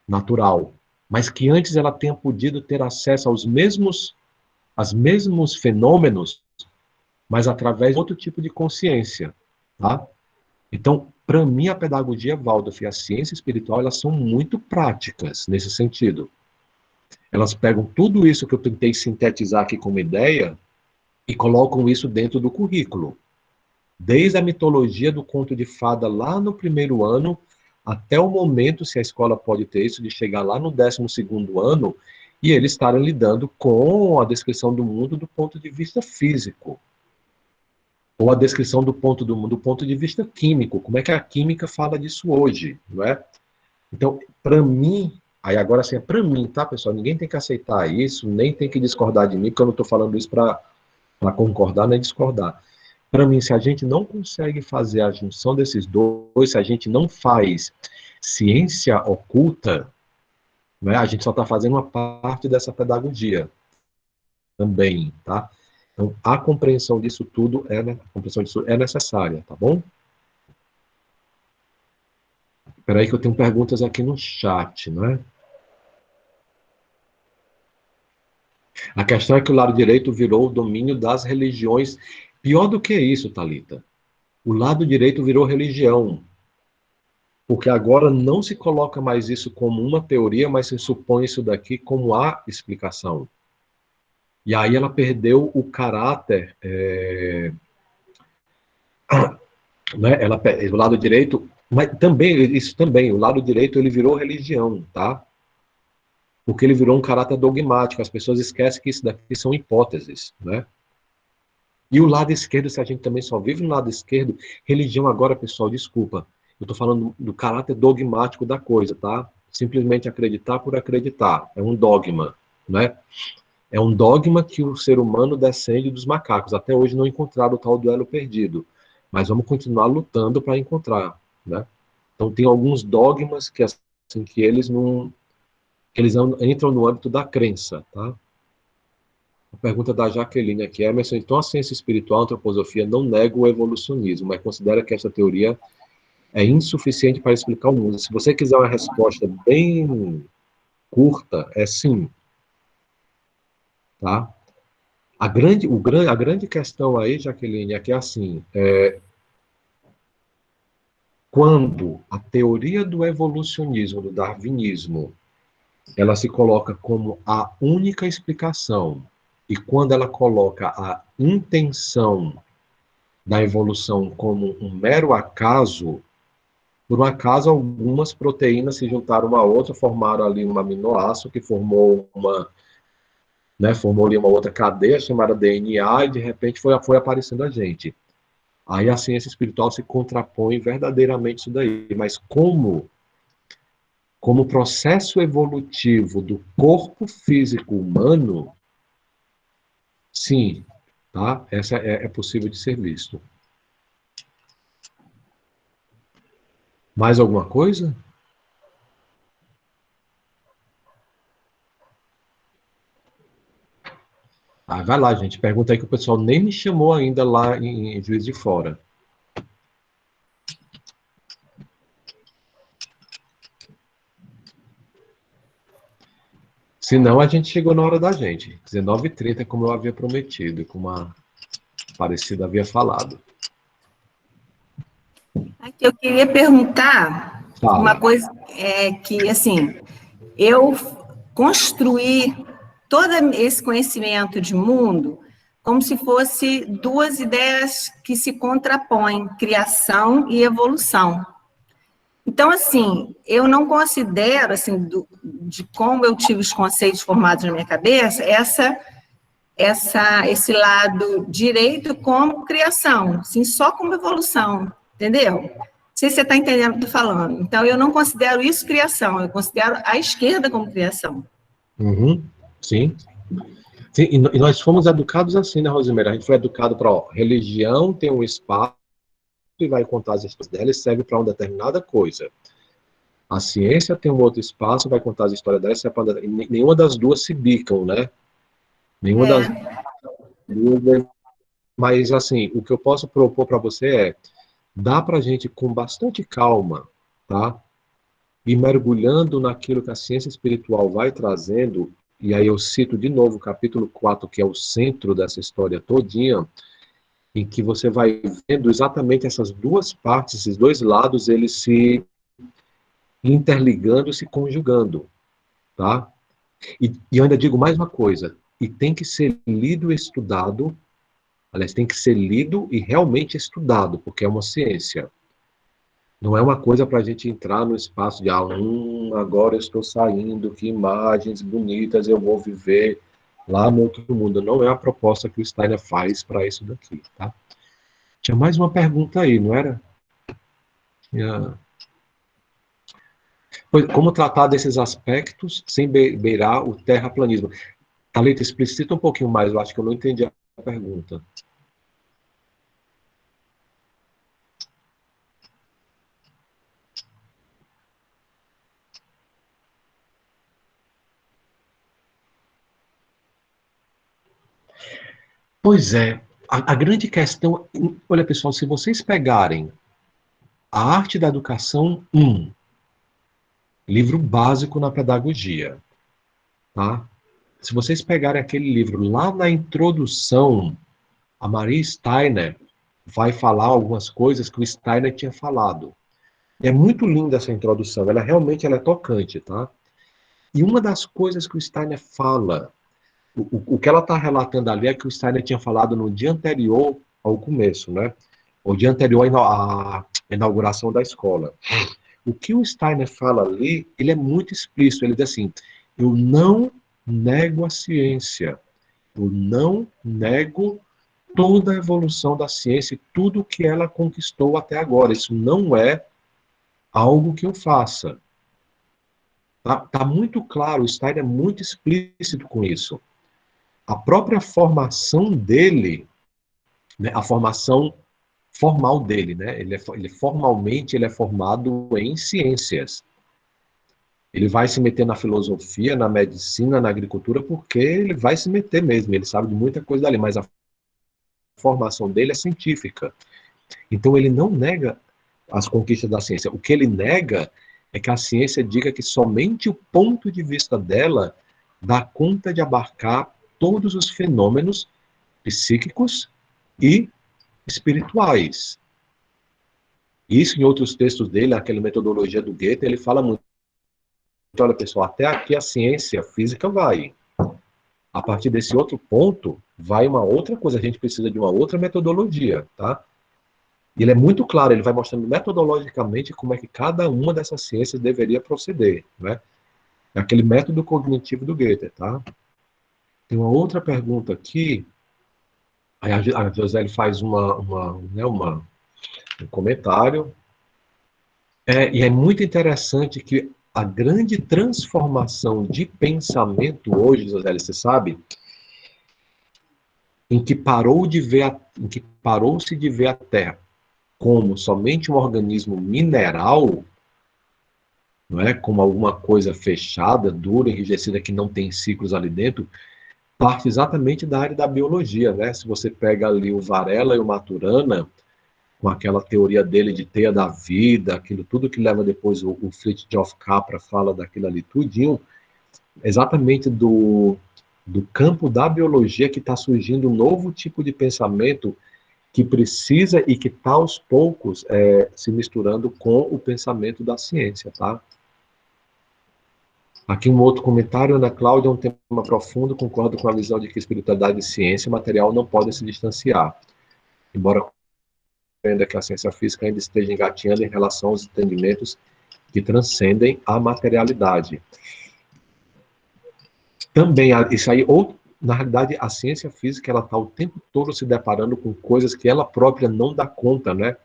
natural, mas que antes ela tenha podido ter acesso aos mesmos fenômenos, mas através de outro tipo de consciência, tá? Então, para mim, a pedagogia Waldorf e a ciência espiritual, elas são muito práticas nesse sentido. Elas pegam tudo isso que eu tentei sintetizar aqui como ideia e colocam isso dentro do currículo. Desde a mitologia do conto de fada lá no primeiro ano, até o momento, se a escola pode ter isso, de chegar lá no 12º ano, e eles estarem lidando com a descrição do mundo do ponto de vista físico. Ou a descrição do ponto de vista químico. Como é que a química fala disso hoje, não é? Então, para mim, aí agora assim, é para mim, tá, pessoal? Ninguém tem que aceitar isso, nem tem que discordar de mim, porque eu não estou falando isso para concordar nem discordar. Para mim, se a gente não consegue fazer a junção desses dois, se a gente não faz ciência oculta, né, a gente só está fazendo uma parte dessa pedagogia também, tá? Então, a compreensão disso tudo é necessária, tá bom? Espera aí que eu tenho perguntas aqui no chat, né? A questão é que o lado direito virou o domínio das religiões. Pior do que isso, Thalita. O lado direito virou religião. Porque agora não se coloca mais isso como uma teoria, mas se supõe isso daqui como a explicação. E aí ela perdeu o caráter... né? O lado direito... Mas também, isso também, o lado direito ele virou religião, tá? Porque ele virou um caráter dogmático. As pessoas esquecem que isso daqui são hipóteses, né? E o lado esquerdo, se a gente também só vive no lado esquerdo, religião agora, pessoal, desculpa, eu estou falando do caráter dogmático da coisa, tá? Simplesmente acreditar por acreditar, é um dogma, né? É um dogma que o ser humano descende dos macacos. Até hoje não encontraram o tal duelo perdido, mas vamos continuar lutando para encontrar, né? Então tem alguns dogmas que, assim, que eles não... que eles entram no âmbito da crença, tá? A pergunta da Jaqueline aqui, Emerson, então a ciência espiritual, a antroposofia, não nega o evolucionismo, mas considera que esta teoria é insuficiente para explicar o mundo. Se você quiser uma resposta bem curta, é sim. Tá? A grande questão aí, Jaqueline, é que assim, quando a teoria do evolucionismo, do darwinismo, ela se coloca como a única explicação, e quando ela coloca a intenção da evolução como um mero acaso, por um acaso algumas proteínas se juntaram uma a outra, formaram ali um aminoácido que formou ali uma outra cadeia chamada DNA e de repente foi aparecendo a gente. Aí a ciência espiritual se contrapõe verdadeiramente isso daí, mas como processo evolutivo do corpo físico humano, sim, tá? Essa é possível de ser visto. Mais alguma coisa? Ah, vai lá, gente. Pergunta aí que o pessoal nem me chamou ainda lá em Juiz de Fora. Se não, a gente chegou na hora da gente. 19h30, como eu havia prometido, como a Aparecida havia falado. Aqui eu queria perguntar uma coisa, que, assim, eu construí todo esse conhecimento de mundo como se fosse duas ideias que se contrapõem, criação e evolução. Então, assim, eu não considero, assim, de como eu tive os conceitos formados na minha cabeça, esse lado direito como criação, assim, só como evolução, entendeu? Não sei se você está entendendo o que eu estou falando. Então, eu não considero isso criação, eu considero a esquerda como criação. Uhum, sim. Sim, e nós fomos educados assim, né, Rosimeira? A gente foi educado para, religião tem um espaço e vai contar as histórias dela e serve para uma determinada coisa. A ciência tem um outro espaço, vai contar as histórias dela e serve para... Nenhuma das duas se bicam, né? Nenhuma das duas... Mas, assim, o que eu posso propor para você é, dá para a gente, com bastante calma, tá? Ir mergulhando naquilo que a ciência espiritual vai trazendo, e aí eu cito de novo o capítulo 4, que é o centro dessa história todinha, em que você vai vendo exatamente essas duas partes, esses dois lados, eles se interligando, se conjugando, tá? E eu ainda digo mais uma coisa, e tem que ser lido e estudado, aliás, tem que ser lido e realmente estudado, porque é uma ciência. Não é uma coisa para a gente entrar no espaço de, agora eu estou saindo, que imagens bonitas eu vou viver lá no outro mundo. Não é a proposta que o Steiner faz para isso daqui, tá? Tinha mais uma pergunta aí, não era? Como tratar desses aspectos sem beirar o terraplanismo? Thalita, explicita um pouquinho mais, eu acho que eu não entendi a pergunta. Pois é, a grande questão, olha pessoal, se vocês pegarem a Arte da Educação 1, livro básico na pedagogia, tá? Se vocês pegarem aquele livro, lá na introdução, a Maria Steiner vai falar algumas coisas que o Steiner tinha falado. É muito linda essa introdução, ela realmente é tocante, tá? E uma das coisas que o Steiner fala, o que ela está relatando ali é que o Steiner tinha falado no dia anterior ao começo, né? O dia anterior à inauguração da escola. O que o Steiner fala ali, ele é muito explícito, ele diz assim, eu não nego a ciência, eu não nego toda a evolução da ciência e tudo que ela conquistou até agora, isso não é algo que eu faça. Tá muito claro, o Steiner é muito explícito com isso. A própria formação dele, né, a formação formal dele, né, formalmente ele é formado em ciências. Ele vai se meter na filosofia, na medicina, na agricultura, porque ele vai se meter mesmo, ele sabe de muita coisa dali, mas a formação dele é científica. Então ele não nega as conquistas da ciência. O que ele nega é que a ciência diga que somente o ponto de vista dela dá conta de abarcar todos os fenômenos psíquicos e espirituais. Isso em outros textos dele, aquela metodologia do Goethe, ele fala muito. Olha, pessoal, até aqui a ciência física vai. A partir desse outro ponto, vai uma outra coisa. A gente precisa de uma outra metodologia, tá? E ele é muito claro, ele vai mostrando metodologicamente como é que cada uma dessas ciências deveria proceder, né? É aquele método cognitivo do Goethe, tá? Tem uma outra pergunta aqui. Aí a José faz um comentário. E é muito interessante que a grande transformação de pensamento hoje, José, você sabe, em que parou-se de ver a Terra como somente um organismo mineral, não é? Como alguma coisa fechada, dura, enrijecida, que não tem ciclos ali dentro, parte exatamente da área da biologia, né? Se você pega ali o Varela e o Maturana, com aquela teoria dele de teia da vida, aquilo tudo que leva depois o Fritjof Capra fala daquilo ali tudinho, exatamente do campo da biologia que está surgindo um novo tipo de pensamento que precisa e que está aos poucos se misturando com o pensamento da ciência, tá? Aqui um outro comentário, Ana Cláudia, um tema profundo, concordo com a visão de que espiritualidade e ciência material não podem se distanciar, embora ainda que a ciência física ainda esteja engatinhando em relação aos entendimentos que transcendem a materialidade. Também, isso aí, ou, na realidade, a ciência física, ela está o tempo todo se deparando com coisas que ela própria não dá conta, né?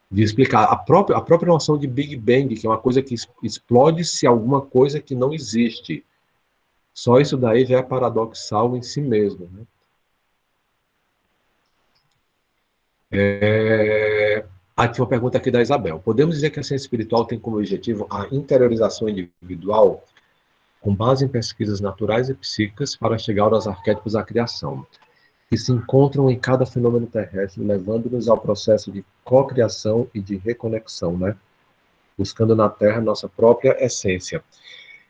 De explicar. A própria noção de Big Bang, que é uma coisa que explode-se alguma coisa que não existe. Só isso daí já é paradoxal em si mesmo, né? Aqui uma pergunta aqui da Isabel. Podemos dizer que a ciência espiritual tem como objetivo a interiorização individual com base em pesquisas naturais e psíquicas para chegar aos arquétipos da criação, que se encontram em cada fenômeno terrestre, levando-nos ao processo de cocriação e de reconexão, né? Buscando na Terra nossa própria essência.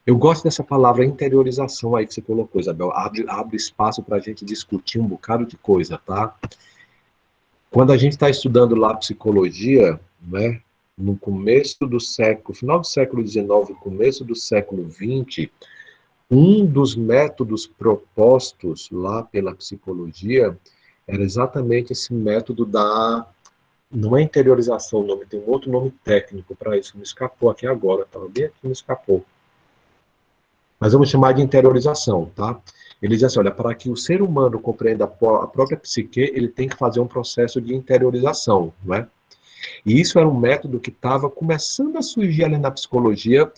Eu gosto dessa palavra interiorização aí que você colocou, Isabel. Abre espaço para a gente discutir um bocado de coisa, tá? Quando a gente está estudando lá psicologia, né, no começo do século, final do século XIX, começo do século XX, um dos métodos propostos lá pela psicologia era exatamente esse método da... Não é interiorização o nome, tem um outro nome técnico para isso, me escapou aqui agora, estava bem aqui, me escapou. Mas vamos chamar de interiorização, tá? Ele diz assim, olha, para que o ser humano compreenda a própria psique, ele tem que fazer um processo de interiorização, não é? E isso era um método que estava começando a surgir ali na psicologia,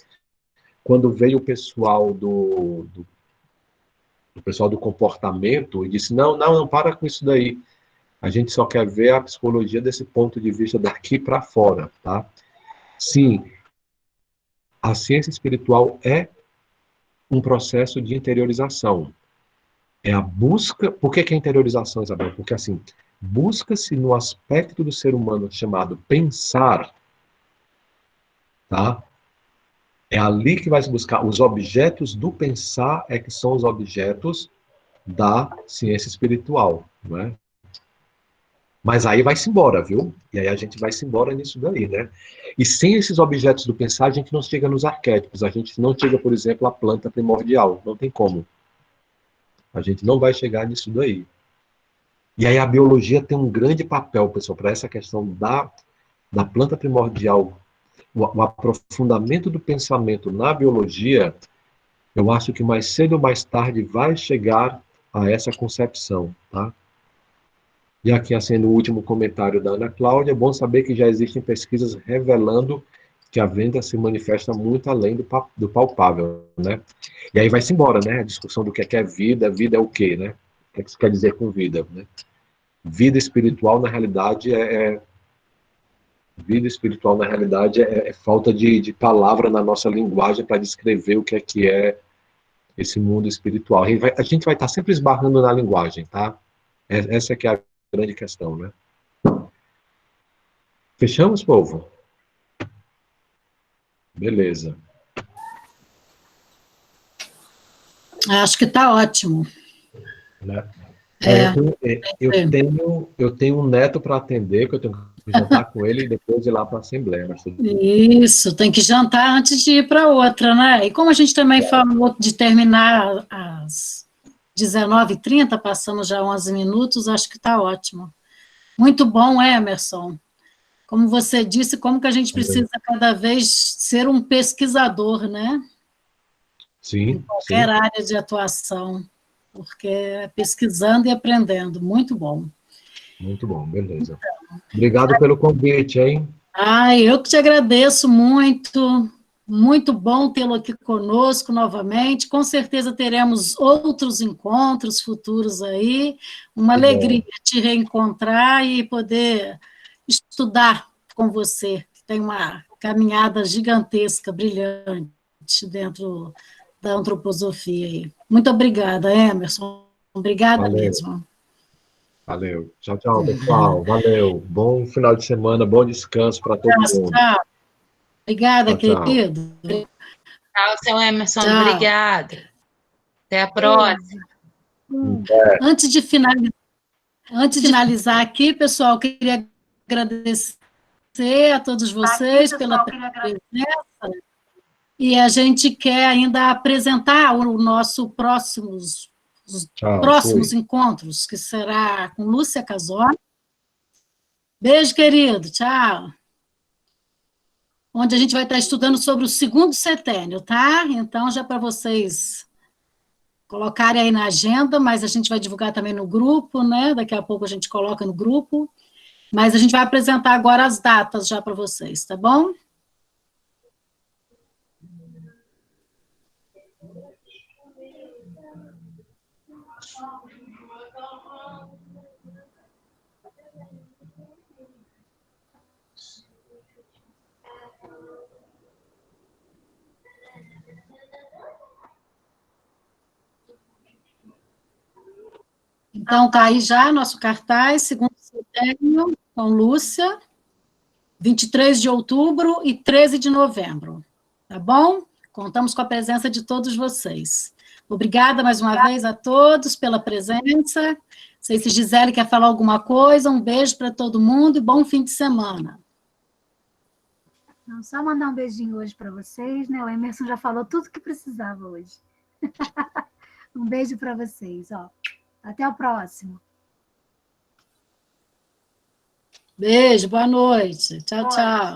quando veio o pessoal do pessoal do comportamento e disse, não, para com isso daí. A gente só quer ver a psicologia desse ponto de vista daqui para fora, tá? Sim, a ciência espiritual é um processo de interiorização. É a busca... Por que é interiorização, Isabel? Porque, assim, busca-se no aspecto do ser humano chamado pensar, tá? É ali que vai se buscar. Os objetos do pensar é que são os objetos da ciência espiritual, não é? Mas aí vai-se embora, viu? E aí a gente vai-se embora nisso daí, né? E sem esses objetos do pensar, a gente não chega nos arquétipos. A gente não chega, por exemplo, à planta primordial. Não tem como. A gente não vai chegar nisso daí. E aí a biologia tem um grande papel, pessoal, para essa questão da planta primordial. O aprofundamento do pensamento na biologia, eu acho que mais cedo ou mais tarde vai chegar a essa concepção, tá? E aqui, assim, no último comentário da Ana Cláudia, é bom saber que já existem pesquisas revelando que a venda se manifesta muito além do palpável, né? E aí vai-se embora, né? A discussão do que é vida é o quê, né? O que isso quer dizer com vida, né? Vida espiritual, na realidade, vida espiritual, na realidade, é falta de palavra na nossa linguagem para descrever o que é esse mundo espiritual. A gente vai estar sempre esbarrando na linguagem, tá? Essa que é a grande questão, né? Fechamos, povo? Beleza. Acho que está ótimo. Né? Eu tenho um neto para atender, que eu tenho que jantar com ele e depois ir lá para a Assembleia. Isso, tem que jantar antes de ir para outra, né? E como a gente também falou de terminar às 19h30, passamos já 11 minutos, acho que está ótimo. Muito bom, Emerson. Como você disse, como que a gente precisa cada vez ser um pesquisador, né? Sim. Em qualquer área de atuação, porque é pesquisando e aprendendo. Muito bom. Muito bom, beleza. Obrigado pelo convite, hein? Eu que te agradeço muito. Muito bom tê-lo aqui conosco novamente. Com certeza teremos outros encontros futuros aí. Uma alegria te reencontrar e poder estudar com você, que tem uma caminhada gigantesca, brilhante, dentro da antroposofia aí. Muito obrigada, Emerson. Obrigada mesmo. Valeu. Tchau, tchau, pessoal. Valeu. Bom final de semana, bom descanso para todo mundo. Tchau. Obrigada, querido. Tchau, seu Emerson. Obrigada. Até a próxima. Antes de finalizar aqui, pessoal, queria agradecer a todos vocês pela presença. E a gente quer ainda apresentar o nosso próximos encontros, que será com Lúcia Casoli. Beijo, querido. Tchau. onde a gente vai estar estudando sobre o segundo setênio, tá? Então, já para vocês colocarem aí na agenda, mas a gente vai divulgar também no grupo, né? Daqui a pouco a gente coloca no grupo. Mas a gente vai apresentar agora as datas já para vocês, tá bom? Então, tá aí já nosso cartaz, segundo setênio, com Lúcia, 23 de outubro e 13 de novembro, tá bom? Contamos com a presença de todos vocês. Obrigada mais uma vez a todos pela presença. Não sei se Gisele quer falar alguma coisa, um beijo para todo mundo e bom fim de semana. Não, só mandar um beijinho hoje para vocês, né? O Emerson já falou tudo que precisava hoje. Um beijo para vocês, ó. Até o próximo. Beijo, boa noite. Tchau, tchau.